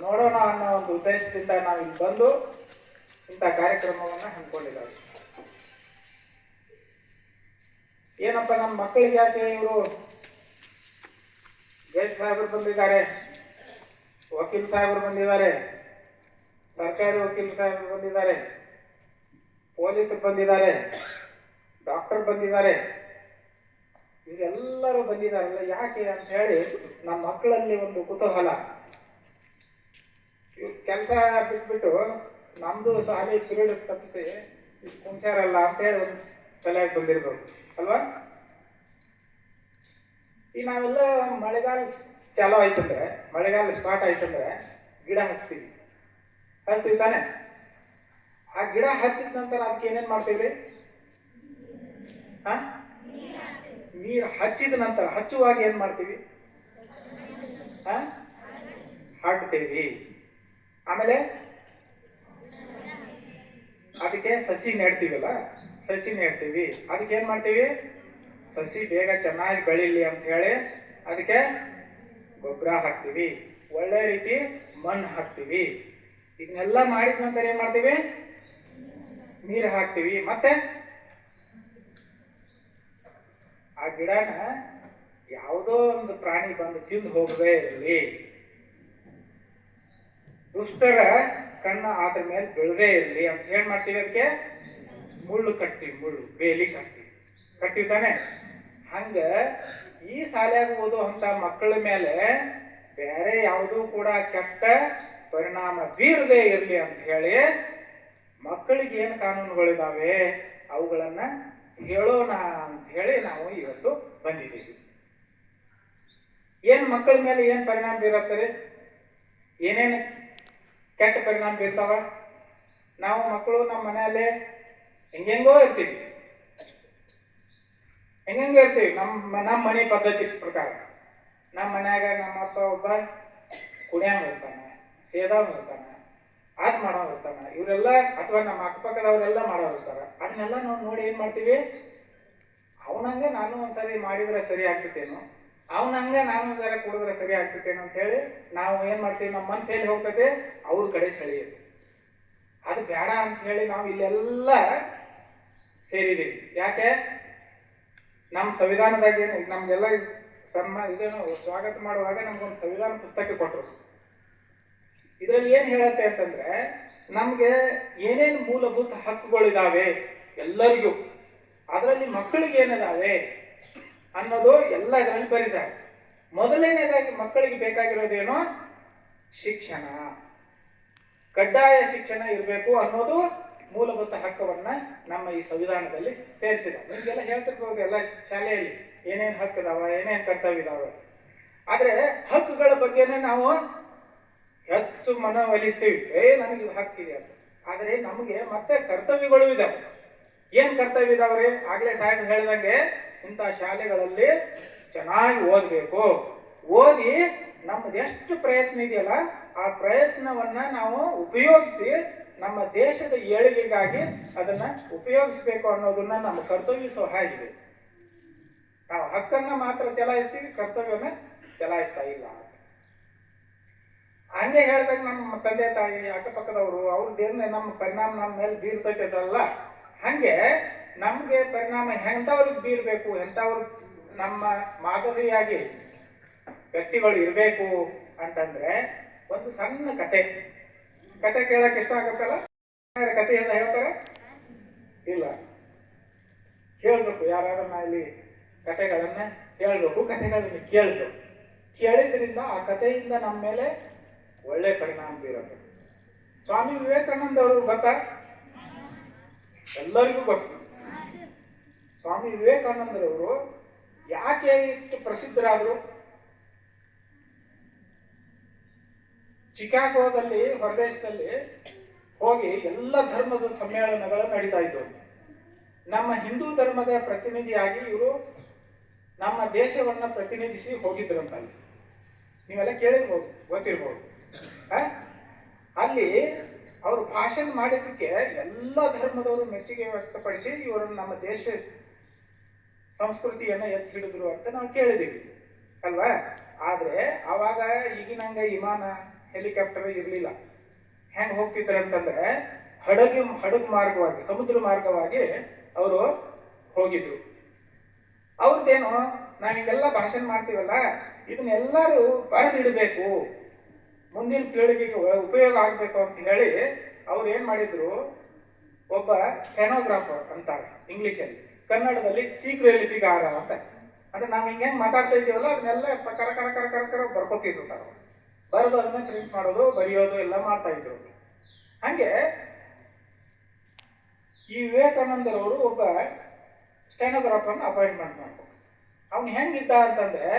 ನೋಡೋಣ ಅನ್ನೋ ಒಂದು ಉದ್ದೇಶದಿಂದ ನಾವು ಇಲ್ಲಿ ಬಂದು ಇಂಥ ಕಾರ್ಯಕ್ರಮವನ್ನು ಹಮ್ಮಿಕೊಂಡಿದ್ದಾರೆ. ಏನಪ್ಪ ನಮ್ಮ ಮಕ್ಕಳಿಗೆ ಯಾಕೆ ಇವರು ಜಡ್ಜ್ ಸಾಹೇಬರು ಬಂದಿದ್ದಾರೆ, ವಕೀಲ್ ಸಾಹೇಬರು ಬಂದಿದ್ದಾರೆ, ಸರ್ಕಾರಿ ವಕೀಲ ಸಾಹೇಬರು ಬಂದಿದ್ದಾರೆ, ಪೊಲೀಸರು ಬಂದಿದ್ದಾರೆ, ಡಾಕ್ಟರ್ ಬಂದಿದ್ದಾರೆ, ಇವರೆಲ್ಲರೂ ಬಂದಿದ್ದಾರಲ್ಲ ಯಾಕೆ ಅಂತ ಹೇಳಿ ನಮ್ಮ ಮಕ್ಕಳಲ್ಲಿ ಒಂದು ಕುತೂಹಲ. ಇವ್ರು ಕೆಲಸ ಬಿಟ್ಬಿಟ್ಟು ನಮ್ದು ಶಾಲೆ ಪಿರಿಯಡ್ ತಪ್ಪಿಸಿ ಕುಂಚಾರಲ್ಲ ಅಂತೇಳಿ ಒಂದು ತಲೆಯಾಗಿ ಬಂದಿರ್ಬೇಕು ಅಲ್ವಾ? ಈಗ ನಾವೆಲ್ಲ ಮಳೆಗಾಲ ಚಾಲೂ ಆಯ್ತಂದ್ರೆ, ಮಳೆಗಾಲ ಸ್ಟಾರ್ಟ್ ಆಯ್ತಂದ್ರೆ ಗಿಡ ಹಚ್ತೀವಿ ತಾನೆ? ಆ ಗಿಡ ಹಚ್ಚಿದ ನಂತರ ಅದಕ್ಕೆ ಏನೇನ್ ಮಾಡ್ತೀವಿ? ನೀರು ಹಚ್ಚಿದ ನಂತರ ಹಚ್ಚುವಾಗ ಏನ್ ಮಾಡ್ತೀವಿ? ಹಾಕ್ತೇವಿ. ಆಮೇಲೆ ಅದಕ್ಕೆ ಸಸಿ ನೆಡ್ತೀವಲ್ಲ, ಸಸಿ ನೆಡ್ತೀವಿ. ಅದಕ್ಕೆ ಏನ್ ಮಾಡ್ತೀವಿ? ಸಸಿ ಬೇಗ ಚೆನ್ನಾಗಿ ಬೆಳೀಲಿ ಅಂತ ಹೇಳಿ ಅದಕ್ಕೆ ಗೊಬ್ಬರ ಹಾಕ್ತೀವಿ, ಒಳ್ಳೆ ರೀತಿ ಮಣ್ಣು ಹಾಕ್ತೀವಿ. ಇದನ್ನೆಲ್ಲ ಮಾಡಿದ ನಂತರ ಏನ್ ಮಾಡ್ತೀವಿ? ನೀರು ಹಾಕ್ತೀವಿ. ಮತ್ತೆ ಆ ಗಿಡನ ಯಾವುದೋ ಒಂದು ಪ್ರಾಣಿ ಬಂದು ತಿಂದು ಹೋಗದೇ ಇರಲಿ, ದುಷ್ಟರ ಕಣ್ಣ ಅದ್ರ ಮೇಲೆ ಬೆಳೆದೇ ಇರಲಿ ಅಂತ ಏನ್ ಮಾಡ್ತೀವಿ? ಅದಕ್ಕೆ ಮುಳ್ಳು ಕಟ್ತೀವಿ, ಮುಳ್ಳು ಬೇಲಿ ಕಟ್ತೀವಿ ತಾನೆ? ಹಂಗ ಈ ಶಾಲೆಯಾಗ ಓದುವಂತ ಮಕ್ಕಳ ಮೇಲೆ ಬೇರೆ ಯಾವುದೂ ಕೂಡ ಕೆಟ್ಟ ಪರಿಣಾಮ ಬೀರದೇ ಇರಲಿ ಅಂತ ಹೇಳಿ ಮಕ್ಕಳಿಗೆ ಏನು ಕಾನೂನುಗಳಿದಾವೆ ಅವುಗಳನ್ನ ಹೇಳೋಣ ಅಂತ ಹೇಳಿ ನಾವು ಇವತ್ತು ಬಂದಿದ್ದೀವಿ. ಏನ್ ಮಕ್ಕಳ ಮೇಲೆ ಏನ್ ಪರಿಣಾಮ ಬೀರತ್ತರಿ? ಏನೇನು ಕೆಟ್ಟ ಪರಿಣಾಮ ಬೀರ್ತಾವ? ನಾವು ಮಕ್ಕಳು ನಮ್ಮ ಮನೆಯಲ್ಲೇ ಹೆಂಗೆಂಗೋ ಇರ್ತೀವಿ, ನಮ್ಮ ಮನೆ ಪದ್ಧತಿ ಪ್ರಕಾರ. ನಮ್ಮ ಮನ್ಯಾಗ ನಮ್ಮ ಅಪ್ಪ ಒಬ್ಬ ಕುಡಿಯಂಗ ಇರ್ತಾನೆ, ಸೇದಾವ್ ಇರ್ತಾನೆ, ಅದ್ ಮಾಡೋರು ಇರ್ತಾನೆ, ಇವರೆಲ್ಲ ಅಥವಾ ನಮ್ಮ ಅಕ್ಕಪಕ್ಕದವರೆಲ್ಲ ಮಾಡೋರು ಇರ್ತಾರ. ಅದನ್ನೆಲ್ಲ ನಾವು ನೋಡಿ ಏನ್ ಮಾಡ್ತೀವಿ? ಅವನಂಗೆ ನಾನು ಒಂದ್ಸರಿ ಮಾಡಿದ್ರೆ ಸರಿ ಆಗ್ತೈತೇನು, ಅವನಂಗೆ ನಾನು ಒಂದ್ಸಲ ಕುಡಿದ್ರೆ ಸರಿ ಆಗ್ತೈತೇನು ಅಂತ ಹೇಳಿ ನಾವು ಏನ್ ಮಾಡ್ತೀವಿ? ನಮ್ಮ ಮನಸ್ಸು ಎಲ್ಲಿ ಹೋಗ್ತದೆ? ಅವ್ರ ಕಡೆ ಸೆಳೆಯುತ್ತೆ. ಅದು ಬೇಡ ಅಂತ ಹೇಳಿ ನಾವು ಇಲ್ಲೆಲ್ಲ ಸೇರಿದ್ದೀವಿ. ಯಾಕೆ? ನಮ್ಮ ಸಂವಿಧಾನದಾಗ ಏನು ನಮ್ಗೆಲ್ಲ ಇದೇನು ಸ್ವಾಗತ ಮಾಡುವಾಗ ನಮ್ಗೊಂದು ಸಂವಿಧಾನ ಪುಸ್ತಕ ಕೊಟ್ಟರು. ಇದರಲ್ಲಿ ಏನ್ ಹೇಳತ್ತೆ ಅಂತಂದ್ರೆ, ನಮ್ಗೆ ಏನೇನು ಮೂಲಭೂತ ಹಕ್ಕುಗಳಿದಾವೆ ಎಲ್ಲರಿಗೂ, ಅದರಲ್ಲಿ ಮಕ್ಕಳಿಗೆ ಏನಿದಾವೆ ಅನ್ನೋದು ಎಲ್ಲ ಇದರಲ್ಲಿ ಬರಿದ್ದಾರೆ. ಮೊದಲನೇದಾಗಿ ಮಕ್ಕಳಿಗೆ ಬೇಕಾಗಿರೋದೇನು? ಶಿಕ್ಷಣ, ಕಡ್ಡಾಯ ಶಿಕ್ಷಣ ಇರಬೇಕು ಅನ್ನೋದು ಮೂಲಭೂತ ಹಕ್ಕವನ್ನ ನಮ್ಮ ಈ ಸಂವಿಧಾನದಲ್ಲಿ ಸೇರಿಸಿದ. ನಿಮ್ಗೆಲ್ಲ ಹೇಳ್ತಿರ್ಬೋದು ಎಲ್ಲ ಶಾಲೆಯಲ್ಲಿ ಏನೇನು ಹಕ್ಕು ಇದಾವ, ಏನೇನು ಕರ್ತವ್ಯ ಇದಾವೆ. ಆದ್ರೆ ಹಕ್ಕುಗಳ ಬಗ್ಗೆನೇ ನಾವು ಹೆಚ್ಚು ಮನವೊಲಿಸ್ತೀವಿ, ನನಗೆ ಇದು ಹಕ್ಕಿದೆ ಅಂತ. ಆದ್ರೆ ನಮಗೆ ಮತ್ತೆ ಕರ್ತವ್ಯಗಳು ಇದಾವೆ. ಏನ್ ಕರ್ತವ್ಯ ಇದಾವ್ರಿ? ಆಗ್ಲೇ ಸಾಹೇಬ್ ಹೇಳಿದಂಗೆ ಇಂಥ ಶಾಲೆಗಳಲ್ಲಿ ಚೆನ್ನಾಗಿ ಓದಬೇಕು, ಓದಿ ನಮ್ದು ಎಷ್ಟು ಪ್ರಯತ್ನ ಇದೆಯಲ್ಲ ಆ ಪ್ರಯತ್ನವನ್ನ ನಾವು ಉಪಯೋಗಿಸಿ ನಮ್ಮ ದೇಶದ ಏಳಿಗೆಗಾಗಿ ಅದನ್ನ ಉಪಯೋಗಿಸ್ಬೇಕು ಅನ್ನೋದನ್ನ ನಮ್ಮ ಕರ್ತವ್ಯ ಸಹ ಇದೆ. ನಾವು ಹಕ್ಕನ್ನ ಮಾತ್ರ ಚಲಾಯಿಸ್ತೀವಿ, ಕರ್ತವ್ಯವನ್ನ ಚಲಾಯಿಸ್ತಾ ಇಲ್ಲ. ಹಂಗೆ ಹೇಳಿದಾಗ ನಮ್ಮ ತಂದೆ ತಾಯಿ ಅಕ್ಕಪಕ್ಕದವರು ಅವ್ರದ್ದೇನು ನಮ್ಮ ಪರಿಣಾಮ ನಮ್ಮ ಮೇಲೆ ಬೀರ್ತೈತಲ್ಲ, ಹಂಗೆ ನಮ್ಗೆ ಪರಿಣಾಮ ಎಂಥವ್ರಿಗೆ ಬೀರ್ಬೇಕು, ಎಂಥವ್ರು ನಮ್ಮ ಮಾದರಿಯಾಗಿ ವ್ಯಕ್ತಿಗಳು ಇರಬೇಕು ಅಂತಂದ್ರೆ ಒಂದು ಸಣ್ಣ ಕತೆ ಕೇಳಕ್ ಇಷ್ಟ ಆಗತ್ತಲ್ಲ. ಕತೆ ಅಂತ ಹೇಳ್ತಾರೆ ಇಲ್ಲ, ಹೇಳ್ಬೇಕು. ಯಾರಾದ್ರೂ ಇಲ್ಲಿ ಕತೆಗಳನ್ನ ಹೇಳ್ಬೇಕು, ಕತೆಗಳನ್ನ ಕೇಳಬೇಕು. ಕೇಳಿದ್ರಿಂದ ಆ ಕಥೆಯಿಂದ ನಮ್ಮ ಮೇಲೆ ಒಳ್ಳೆ ಪರಿಣಾಮ ಬೀರುತ್ತೆ. ಸ್ವಾಮಿ ವಿವೇಕಾನಂದ ಅವರು ಗೊತ್ತಾ? ಎಲ್ಲರಿಗೂ ಗೊತ್ತು. ಸ್ವಾಮಿ ವಿವೇಕಾನಂದರವರು ಯಾಕೆ ಇಷ್ಟು ಪ್ರಸಿದ್ಧರಾದ್ರು? ಚಿಕಾಗೋದಲ್ಲಿ, ಹೊರದೇಶದಲ್ಲಿ ಹೋಗಿ ಎಲ್ಲ ಧರ್ಮದ ಸಮ್ಮೇಳನಗಳು ನಡೀತಾ ಇದ್ದವು. ನಮ್ಮ ಹಿಂದೂ ಧರ್ಮದ ಪ್ರತಿನಿಧಿಯಾಗಿ ಇವರು ನಮ್ಮ ದೇಶವನ್ನ ಪ್ರತಿನಿಧಿಸಿ ಹೋಗಿದ್ರಂತ. ನೀವೆಲ್ಲ ಕೇಳಿರ್ಬೋದು, ಗೊತ್ತಿರ್ಬೋದು. ಅಲ್ಲಿ ಅವರು ಭಾಷಣ ಮಾಡಿದ್ದಕ್ಕೆ ಎಲ್ಲ ಧರ್ಮದವರು ಮೆಚ್ಚುಗೆ ವ್ಯಕ್ತಪಡಿಸಿ ಇವರನ್ನು ನಮ್ಮ ದೇಶ ಸಂಸ್ಕೃತಿಯನ್ನ ಎತ್ತಿ ಹಿಡಿದ್ರು ಅಂತ ನಾವು ಕೇಳಿದೀವಿ ಅಲ್ವಾ. ಆದ್ರೆ ಅವಾಗ ಈಗಿನಂಗ ವಿಮಾನ, ಹೆಲಿಕಾಪ್ಟರ್ ಇರ್ಲಿಲ್ಲ. ಹೆಂಗ್ ಹೋಗ್ತಿದ್ರಂತಂದ್ರೆ ಹಡಗು ಮಾರ್ಗವಾಗಿ, ಸಮುದ್ರ ಮಾರ್ಗವಾಗಿ ಅವರು ಹೋಗಿದ್ರು. ಅವ್ರದ್ದೇನು, ನಾವೀಗೆಲ್ಲ ಭಾಷಣ ಮಾಡ್ತೀವಲ್ಲ, ಇದನ್ನೆಲ್ಲರೂ ಬರೆದಿಡಬೇಕು, ಮುಂದಿನ ಪೀಳಿಗೆಗೆ ಉಪಯೋಗ ಆಗ್ಬೇಕು ಅಂತ ಹೇಳಿ ಅವ್ರು ಏನ್ ಮಾಡಿದ್ರು, ಒಬ್ಬ ಸ್ಟೆನೋಗ್ರಾಫರ್ ಅಂತಾರೆ ಇಂಗ್ಲಿಷಲ್ಲಿ, ಕನ್ನಡದಲ್ಲಿ ಶೀಘ್ರ ಲಿಪಿಗಾರ ಅಂತ. ಅಂದ್ರೆ ನಾವ್ ಹಿಂಗೆ ಮಾತಾಡ್ತಾ ಇದೀವಲ್ಲ ಅದನ್ನೆಲ್ಲ ಕರ ಕರ ಕರ ಕರ ಕರ ಬರ್ಕೋತಿದ್ರು. ಬರೆದು ಅದನ್ನ ಪ್ರಿಂಟ್ ಮಾಡೋದು, ಬರೆಯೋದು ಎಲ್ಲ ಮಾಡ್ತಾ ಇದ್ರು. ಹಂಗೆ ಈ ವಿವೇಕಾನಂದರವರು ಒಬ್ಬ ಸ್ಟೆನೋಗ್ರಾಫರ್ನ ಅಪಾಯಿಂಟ್ಮೆಂಟ್ ಮಾಡ್ಕೊಂಡು, ಅವ್ನು ಹೆಂಗಿದ್ದ ಅಂತಂದ್ರೆ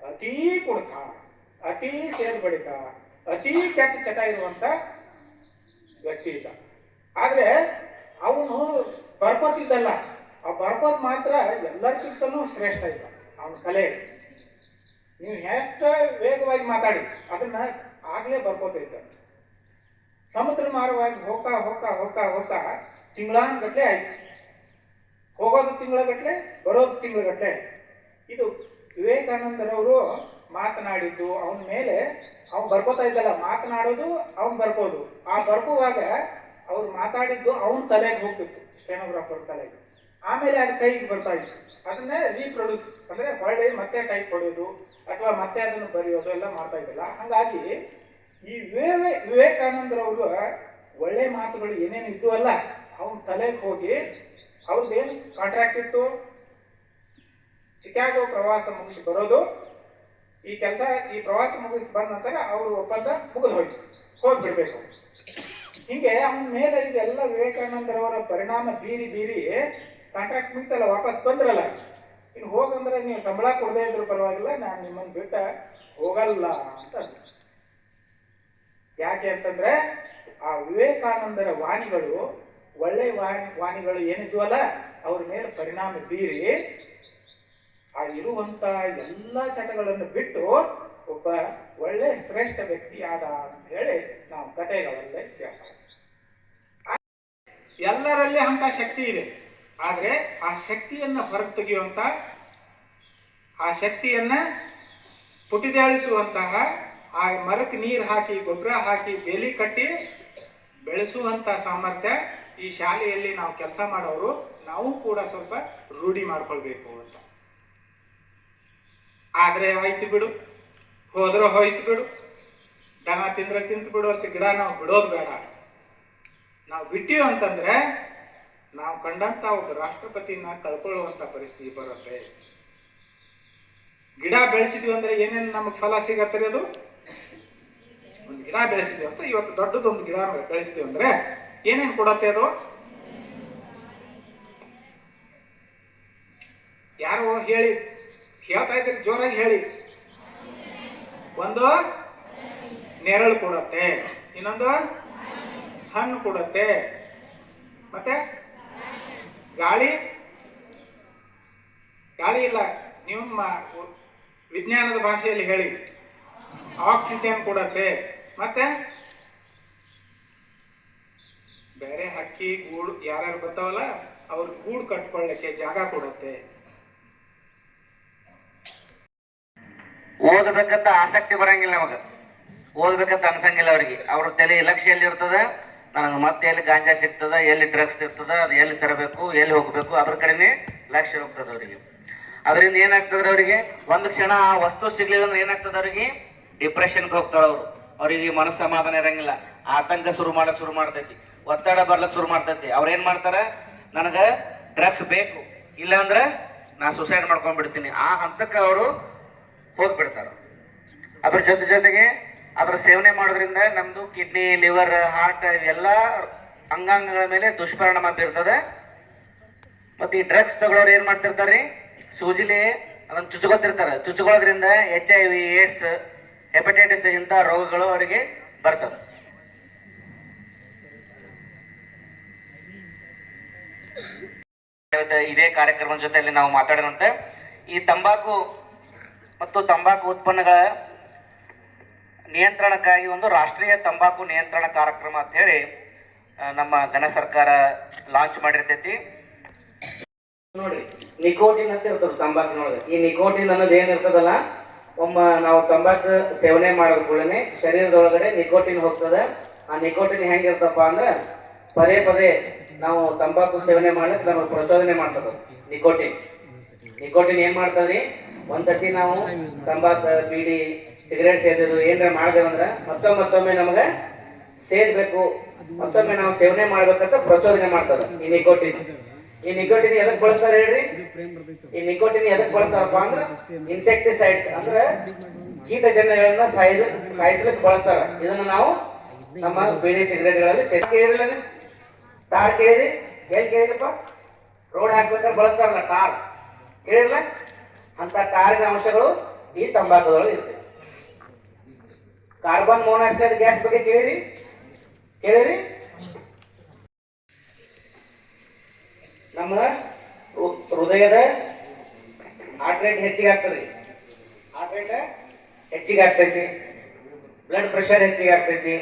ಅತೀ ಕುಡುಕ, ಅತೀ ಸೇರು ಬಡಿಕ, ಅತೀ ಕೆಟ್ಟ ಚಟ ಇರುವಂತ ವ್ಯಕ್ತಿ ಇದ್ದ. ಆದ್ರೆ ಅವನು ಬರ್ಕೋತಿದ್ದಲ್ಲ, ಆ ಬರ್ಕೋದ್ ಮಾತ್ರ ಎಲ್ಲರಿಗಿಂತನೂ ಶ್ರೇಷ್ಠ ಇದ್ದ ಅವನ ಕಲೆ. ನೀವು ಎಷ್ಟು ವೇಗವಾಗಿ ಮಾತಾಡಿ ಅದನ್ನ ಆಗ್ಲೇ ಬರ್ಕೋತಾ ಇದ್ದ. ಸಮುದ್ರ ಮಾರ್ಗವಾಗಿ ಹೋಗ್ತಾ ಹೋಗ್ತಾ ಹೋಗ್ತಾ ಹೋಗ್ತಾ ತಿಂಗಳಾನ್ಗಟ್ಲೆ ಆಯ್ತು. ಹೋಗೋದು ತಿಂಗಳಗಟ್ಲೆ, ಬರೋದು ತಿಂಗಳಗಟ್ಲೆ. ಇದು ವಿವೇಕಾನಂದರವರು ಮಾತನಾಡಿದ್ದು ಅವನ ಮೇಲೆ, ಅವ್ನು ಬರ್ಕೋತಾ ಇದ್ದಲ್ಲ, ಮಾತನಾಡೋದು ಅವ್ನು ಬರ್ಕೋದು. ಆ ಬರ್ಕೋವಾಗ ಅವ್ರು ಮಾತಾಡಿದ್ದು ಅವನ ತಲೆಗೆ ಹೋಗ್ತಿತ್ತು, ಸ್ಟೆನೋಗ್ರಾಫರ್ ತಲೆಗೆ. ಆಮೇಲೆ ಅದು ಕೈಗೆ ಬರ್ತಾ ಇತ್ತು. ಅದನ್ನ ರೀಪ್ರೊಡ್ಯೂಸ್ ಅಂದ್ರೆ ಹೊಳ್ಳಿ ಮತ್ತೆ ಟೈಪ್ ಹೊಡೆಯೋದು ಅಥವಾ ಮತ್ತೆ ಅದನ್ನು ಬರೆಯೋದು ಎಲ್ಲ ಮಾಡ್ತಾ ಇದ್ದಲ್ಲ. ಹಾಗಾಗಿ ಈ ವಿವೇಕಾನಂದರವರು ಒಳ್ಳೆ ಮಾತುಗಳು ಏನೇನು ಇದ್ದು ಅಲ್ಲ, ಅವನ ತಲೆಗೆ ಹೋಗಿ ಅವ್ರದ್ದೇನು ಕಾಂಟ್ರಾಕ್ಟ್ ಇತ್ತು, ಚಿಕಾಗೋ ಪ್ರವಾಸ ಮುಗಿಸಿ ಬರೋದು. ಈ ಕೆಲಸ, ಈ ಪ್ರವಾಸ ಮುಗಿಸಿ ಬಂದ ನಂತರ ಅವರು ಒಪ್ಪಂದ ಮುಗಿದು ಹೋಗ್ಬಿಡ್ಬೇಕು. ಹಿಂಗೆ ಅವನ ಮೇಲೆ ಇದೆಲ್ಲ ವಿವೇಕಾನಂದರವರ ಪರಿಣಾಮ ಬೀರಿ ಕಾಂಟ್ರಾಕ್ಟ್ ಮುಗಿತಲ್ಲ, ವಾಪಸ್ ಬಂದ್ರಲ್ಲ. ಇನ್ನು ಹೋಗಂದ್ರೆ ನೀವು ಸಂಬಳ ಕೊಡದೇ ಇದ್ರು ಪರವಾಗಿಲ್ಲ, ನಾನು ನಿಮ್ಮನ್ನು ಬಿಟ್ಟ ಹೋಗಲ್ಲ ಅಂತ. ಯಾಕೆ ಅಂತಂದ್ರೆ ಆ ವಿವೇಕಾನಂದರ ವಾಣಿಗಳು, ಒಳ್ಳೆ ವಾಣಿಗಳು ಏನಿದ್ವಲ್ಲ, ಅವ್ರ ಮೇಲೆ ಪರಿಣಾಮ ಬೀರಿ ಆ ಇರುವಂತ ಎಲ್ಲ ಚಟಗಳನ್ನು ಬಿಟ್ಟು ಒಬ್ಬ ಒಳ್ಳೆ ಶ್ರೇಷ್ಠ ವ್ಯಕ್ತಿ ಆದ ಅಂತ ಹೇಳಿ ನಾವು ಕಥೆಗಳಲ್ಲೇ ಕೇಳ್ತಾರೆ. ಎಲ್ಲರಲ್ಲಿ ಅಂತ ಶಕ್ತಿ ಇದೆ. ಆದ್ರೆ ಆ ಶಕ್ತಿಯನ್ನ ಹೊರಗೆ ತೆಗೆಯುವಂತ, ಆ ಶಕ್ತಿಯನ್ನ ಪುಟಿದೇಳಿಸುವಂತಹ, ಆ ಮರಕ್ಕೆ ನೀರು ಹಾಕಿ, ಗೊಬ್ಬರ ಹಾಕಿ, ಬೇಲಿ ಕಟ್ಟಿ ಬೆಳೆಸುವಂತ ಸಾಮರ್ಥ್ಯ ಈ ಶಾಲೆಯಲ್ಲಿ ನಾವು ಕೆಲಸ ಮಾಡೋರು ನಾವು ಕೂಡ ಸ್ವಲ್ಪ ರೂಢಿ ಮಾಡ್ಕೊಳ್ಬೇಕು ಅಂತ. ಆದ್ರೆ ಆಯ್ತು ಬಿಡು, ಹೋದ್ರೆ ಹೋಯ್ತು ಬಿಡು, ದನ ತಿಂದ್ರೆ ತಿಂತು ಬಿಡು ಅಂತ ಗಿಡ ನಾವು ಬಿಡೋದು ಬೇಡ. ನಾವು ಬಿಟ್ಟಿವಿ ಅಂತಂದ್ರೆ ನಾವು ಕಂಡಂತ ಒಬ್ಬ ರಾಷ್ಟ್ರಪತಿನ ಕಳ್ಕೊಳ್ಳುವಂತ ಪರಿಸ್ಥಿತಿ ಬರುತ್ತೆ. ಗಿಡ ಬೆಳೆಸಿದ್ವಿ ಅಂದ್ರೆ ಏನೇನು ನಮಗೆ ಫಲ ಸಿಗತ್ತೆ? ಅದು ಒಂದು ಗಿಡ ಬೆಳೆಸಿದ್ವಿ ಅಂತ ಇವತ್ತು ದೊಡ್ಡದೊಂದು ಗಿಡ ಬೆಳೆಸಿದ್ವಿ ಅಂದ್ರೆ ಏನೇನು ಕೊಡತ್ತೆ ಅದು? ಯಾರು ಹೇಳಿ, ಹೇಳ್ತಾ ಇದ್ದೀರಿ ಜೋರಾಗಿ ಹೇಳಿ. ಒಂದು ನೆರಳು ಕೊಡತ್ತೆ, ಇನ್ನೊಂದು ಹಣ್ಣು ಕೊಡತ್ತೆ, ಮತ್ತೆ ಗಾಳಿ ಇಲ್ಲ, ನಿಮ್ಮ ವಿಜ್ಞಾನದ ಭಾಷೆಯಲ್ಲಿ ಹೇಳಿ. ಆಕ್ಸಿಜನ್ ಕೊಡತ್ತೆ, ಮತ್ತೆ ಬೇರೆ ಹಕ್ಕಿ ಗೂಡು ಯಾರ್ಯಾರು ಬರ್ತಾವಲ್ಲ ಅವ್ರ ಗೂಡು ಕಟ್ಕೊಳ್ಳಕ್ಕೆ ಜಾಗ ಕೊಡತ್ತೆ. ಓದಬೇಕಂತ ಆಸಕ್ತಿ ಬರಂಗಿಲ್ಲ ನಮಗ, ಓದ್ಬೇಕಂತ ಅನ್ಸಂಗಿಲ್ಲ ಅವ್ರಿಗೆ. ಅವ್ರ ತಲೆ ಲಕ್ಷ್ಯ ಎಲ್ಲಿ ಇರ್ತದ, ನನಗೆ ಮತ್ತೆ ಎಲ್ಲಿ ಗಾಂಜಾ ಸಿಗ್ತದ, ಎಲ್ಲಿ ಡ್ರಗ್ಸ್ ಇರ್ತದ, ಅದು ಎಲ್ಲಿ ತರಬೇಕು, ಎಲ್ಲಿ ಹೋಗ್ಬೇಕು, ಅದ್ರ ಕಡೆನೆ ಲಕ್ಷ್ಯ ಹೋಗ್ತದ ಅವರಿಗೆ. ಅದರಿಂದ ಏನಾಗ್ತದ್ರೆ ಅವರಿಗೆ ಒಂದು ಕ್ಷಣ ಆ ವಸ್ತು ಸಿಗ್ಲಿಲ್ಲ ಅಂದ್ರೆ ಏನಾಗ್ತದ ಅವರಿಗೆ? ಡಿಪ್ರೆಷನ್ಗೆ ಹೋಗ್ತಾರ ಅವರು. ಅವರಿಗೆ ಮನಸ್ಸಮಾಧಾನ ಇರಂಗಿಲ್ಲ, ಆತಂಕ ಶುರು ಮಾಡ್ತೈತಿ, ಒತ್ತಡ ಬರ್ಲಕ್ ಶುರು ಮಾಡ್ತೈತಿ. ಅವ್ರ ಏನ್ ಮಾಡ್ತಾರ, ನನಗೆ ಡ್ರಗ್ಸ್ ಬೇಕು, ಇಲ್ಲ ಅಂದ್ರೆ ನಾ ಸುಸೈಡ್ ಮಾಡ್ಕೊಂಡ್ಬಿಡ್ತೀನಿ, ಆ ಹಂತಕ್ಕೆ ಅವರು ಹೋಗ್ಬಿಡ್ತಾರ. ಅದ್ರ ಜೊತೆಗೆ ಅದ್ರ ಸೇವನೆ ಮಾಡೋದ್ರಿಂದ ನಮ್ದು ಕಿಡ್ನಿ, ಲಿವರ್, ಹಾರ್ಟ್ ಇವೆಲ್ಲ ಅಂಗಾಂಗಗಳ ಮೇಲೆ ದುಷ್ಪರಿಣಾಮ ಬೀರ್ತದೆ. ಮತ್ತೆ ಈ ಡ್ರಗ್ಸ್ ತಗೊಳ್ಳೋರು ಏನ್ ಮಾಡ್ತಿರ್ತಾರ್ರಿ, ಸೂಜಿಲಿ ಅದನ್ನ ಚುಚ್ಕೋತಿರ್ತಾರೆ. ಚುಚ್ಕೊಳ್ಳೋದ್ರಿಂದ HIV, ಏಡ್ಸ್, ಹೆಪಟೈಟಿಸ್ ಇಂಥ ರೋಗಗಳು ಅವರಿಗೆ ಬರ್ತದೆ. ಇದೇ ಕಾರ್ಯಕ್ರಮದ ಜೊತೆಯಲ್ಲಿ ನಾವು ಮಾತಾಡಿದಂತೆ ಈ ತಂಬಾಕು ಮತ್ತು ತಂಬಾಕು ಉತ್ಪನ್ನಗಳ ನಿಯಂತ್ರಣಕ್ಕಾಗಿ ಒಂದು ರಾಷ್ಟ್ರೀಯ ತಂಬಾಕು ನಿಯಂತ್ರಣ ಕಾರ್ಯಕ್ರಮ ಅಂತ ಹೇಳಿ ನಮ್ಮ ಘನ ಸರ್ಕಾರ ಲಾಂಚ್ ಮಾಡಿರ್ತೈತಿ. ನೋಡಿ, ನಿಕೋಟಿನ್ ಅಂತ ಇರ್ತದೆ ತಂಬಾಕಿನೊಳಗೆ. ಈ ನಿಕೋಟಿನ್ ಅನ್ನೋದು ಏನಿರ್ತದಲ್ಲ, ನಾವು ತಂಬಾಕು ಸೇವನೆ ಮಾಡೋದ್ ಕೂಡಲೇ ಶರೀರದೊಳಗಡೆ ನಿಕೋಟಿನ್ ಹೋಗ್ತದೆ. ಆ ನಿಕೋಟಿನ್ ಹೆಂಗಿರ್ತಪ್ಪ ಅಂದ್ರೆ ಪದೇ ನಾವು ತಂಬಾಕು ಸೇವನೆ ಮಾಡಲಿಕ್ಕೆ ನಮಗೆ ಪ್ರಚೋದನೆ ಮಾಡ್ತದ. ನಿಕೋಟಿನ್ ಏನ್ ಮಾಡ್ತದ್ರಿ, ಒಂದ್ಸತಿ ನಾವು ತಂಬಾಕು, ಬೀಡಿ, ಸಿಗರೇಟ್ ಸೇದಿದ್ರು ಏನಾರ ಮಾಡಿದೇವಂದ್ರೆ ಮತ್ತೊಮ್ಮೆ ನಮಗೆ ಸೇರ್ಬೇಕು, ಮತ್ತೊಮ್ಮೆ ನಾವು ಸೇವನೆ ಮಾಡ್ಬೇಕಂತ ಪ್ರಚೋದನೆ ಮಾಡ್ತದ ಈ ನಿಕೋಟಿನ್. ಈ ನಿಕೋಟಿನ್ ಎದಕ್ ಬಳಸ್ತಾರ ಹೇಳ್ರಿ? ಈ ನಿಕೋಟಿನ್ ಎದಕ್ ಬಳಸ್ತಾರಪ್ಪ ಅಂದ್ರೆ ಇನ್ಸೆಕ್ಟಿಸೈಡ್ಸ್ ಅಂದ್ರೆ ಕೀಟಜನ್ಯಗಳನ್ನ ಸಾಯಿಸ್ಲಿಕ್ಕೆ ಬಳಸ್ತಾರ. ಇದನ್ನ ನಾವು ನಮ್ಮ ಬೀಡಿ, ಸಿಗರೇಟ್ಗಳಲ್ಲಿ ಕೇಳಿರಲ್ಲ, ಟಾರ್ ಕೇಳಿರಿ? ಎಲ್ಲಿ ಕೇಳಿರಪ್ಪ? ರೋಡ್ ಹಾಕ್ಬೇಕಾದ್ರೆ ಬಳಸ್ತಾರಲ್ಲ ಟಾರ್, ಕೇಳಿರಲ್ಲ? ಅಂತ ಟಾರಿನ ಅಂಶಗಳು ಈ ತಂಬಾಕುದೊಳಗೆ ಇರ್ತವೆ. ಕಾರ್ಬನ್ ಮೊನಾಕ್ಸೈಡ್ ಗ್ಯಾಸ್ ಬಗ್ಗೆ ಕೇಳಿರಿ? ನಮ್ಮ ಹೃದಯದ ಹಾರ್ಟ್ ರೇಟ್ ಹೆಚ್ಚಿಗೆ ಆಗ್ತದೆ, ಹೆಚ್ಚಿಗೆ ಬ್ಲಡ್ ಪ್ರೆಷರ್ ಹೆಚ್ಚಿಗೆ ಆಗ್ತೈತಿ.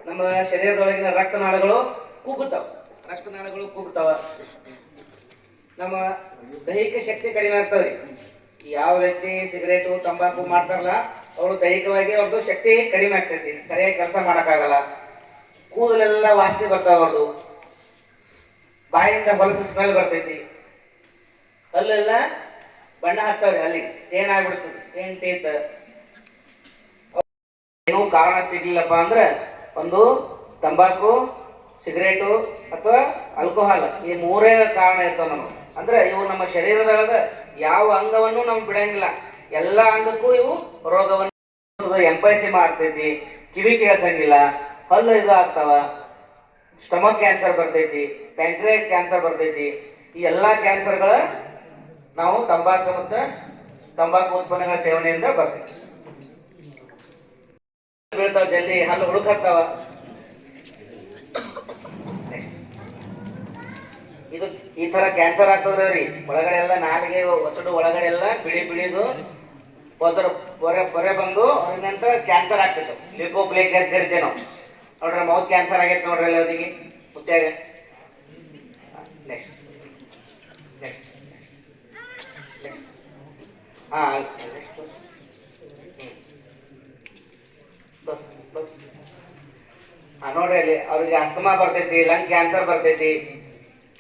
ನಮ್ಮ ಶರೀರದೊಳಗಿನ ರಕ್ತನಾಳಗಳು ಕುಗ್ಗುತ್ತಾವ. ನಮ್ಮ ದೈಹಿಕ ಶಕ್ತಿ ಕಡಿಮೆ ಆಗ್ತದೆ. ಯಾವ ವ್ಯಕ್ತಿ ಸಿಗರೇಟು, ತಂಬಾಕು ಮಾಡ್ತಾರಲ್ಲ ಅವರು ದೈಹಿಕವಾಗಿ ಅವ್ರದ್ದು ಶಕ್ತಿ ಕಡಿಮೆ ಆಗ್ತೈತಿ, ಸರಿಯಾಗಿ ಕೆಲಸ ಮಾಡೋಕ್ಕಾಗಲ್ಲ. ಕೂದಲೆಲ್ಲ ವಾಸನೆ ಬರ್ತಾವ, ಅವ್ರದ್ದು ಬಾಯಿಂದ ಹೊಲಸು ಸ್ಮೆಲ್ ಬರ್ತೈತಿ, ಅಲ್ಲೆಲ್ಲ ಬಣ್ಣ ಹಾಕ್ತಾವ್ರಿ, ಅಲ್ಲಿ ಸ್ಟೇನ್ ಆಗ್ಬಿಡ್ತದೆ, ಸ್ಟೇನ್ ಟೀತ್. ಏನೂ ಕಾರಣ ಸಿಗ್ಲಿಲ್ಲಪ್ಪ ಅಂದ್ರೆ ಒಂದು ತಂಬಾಕು, ಸಿಗರೇಟು ಅಥವಾ ಆಲ್ಕೋಹಾಲ್, ಈ ಮೂರೇ ಕಾರಣ ಇರ್ತಾವ ನಮಗೆ. ಅಂದ್ರೆ ಇವು ನಮ್ಮ ಶರೀರದೊಳಗ ಯಾವ ಅಂಗವನ್ನು ನಮ್ಗೆ ಬಿಡಂಗಿಲ್ಲ, ಎಲ್ಲ ಅಂಗಕ್ಕೂ ಇವು ರೋಗವನ್ನು ಎಂಪೈಸಿಮಾ ಆಗ್ತೈತಿ, ಕಿವಿ ಕೇಳಿಸಂಗಿಲ್ಲ, ಹಲ್ಲು ಇದು ಆಗ್ತಾವ, ಸ್ಟಮಕ್ ಕ್ಯಾನ್ಸರ್ ಬರ್ತೈತಿ, ಪ್ಯಾಂಕ್ರಿಯಾಟಿಕ್ ಕ್ಯಾನ್ಸರ್ ಬರ್ತೈತಿ. ಈ ಎಲ್ಲಾ ಕ್ಯಾನ್ಸರ್ಗಳ ನಾವು ತಂಬಾಕು ಮತ್ತು ತಂಬಾಕು ಉತ್ಪನ್ನಗಳ ಸೇವನೆಯಿಂದ ಬರ್ತೈತಿ. ಬೀಳ್ತಾವ, ಜಲ್ದಿ ಹಲ್ಲು ಹುಡುಕಾಗ್ತಾವ. ಇದು ಈ ತರ ಕ್ಯಾನ್ಸರ್ ಆಗ್ತದ್ರಿ. ಒಳಗಡೆ ಎಲ್ಲ ನಾಲಿಗೆ, ಒಸಡು ಒಳಗಡೆ ಎಲ್ಲ ಬಿಳಿದು ಪೊರೆ ಬಂದು ನಂತರ ಕ್ಯಾನ್ಸರ್ ಆಗ್ತೈತೆ. ಲಿಕೋಪ್ಲೇಕ್ ಅಂತ ಕರಿತೇವೆ ನಾವು. ನೋಡ್ರಿ, ಮೌತ್ ಕ್ಯಾನ್ಸರ್ ಆಗೈತೆ ನೋಡ್ರಿ ಅಲ್ಲಿ ಅವರಿಗೆ ಮುತ್ಯಾಗ. ನೋಡ್ರಿ ಅಲ್ಲಿ ಅವ್ರ ಅವ್ರಿಗೆ ಅಸ್ತಮಾ ಬರ್ತೈತಿ, ಲಂಗ್ ಕ್ಯಾನ್ಸರ್ ಬರ್ತೈತಿ,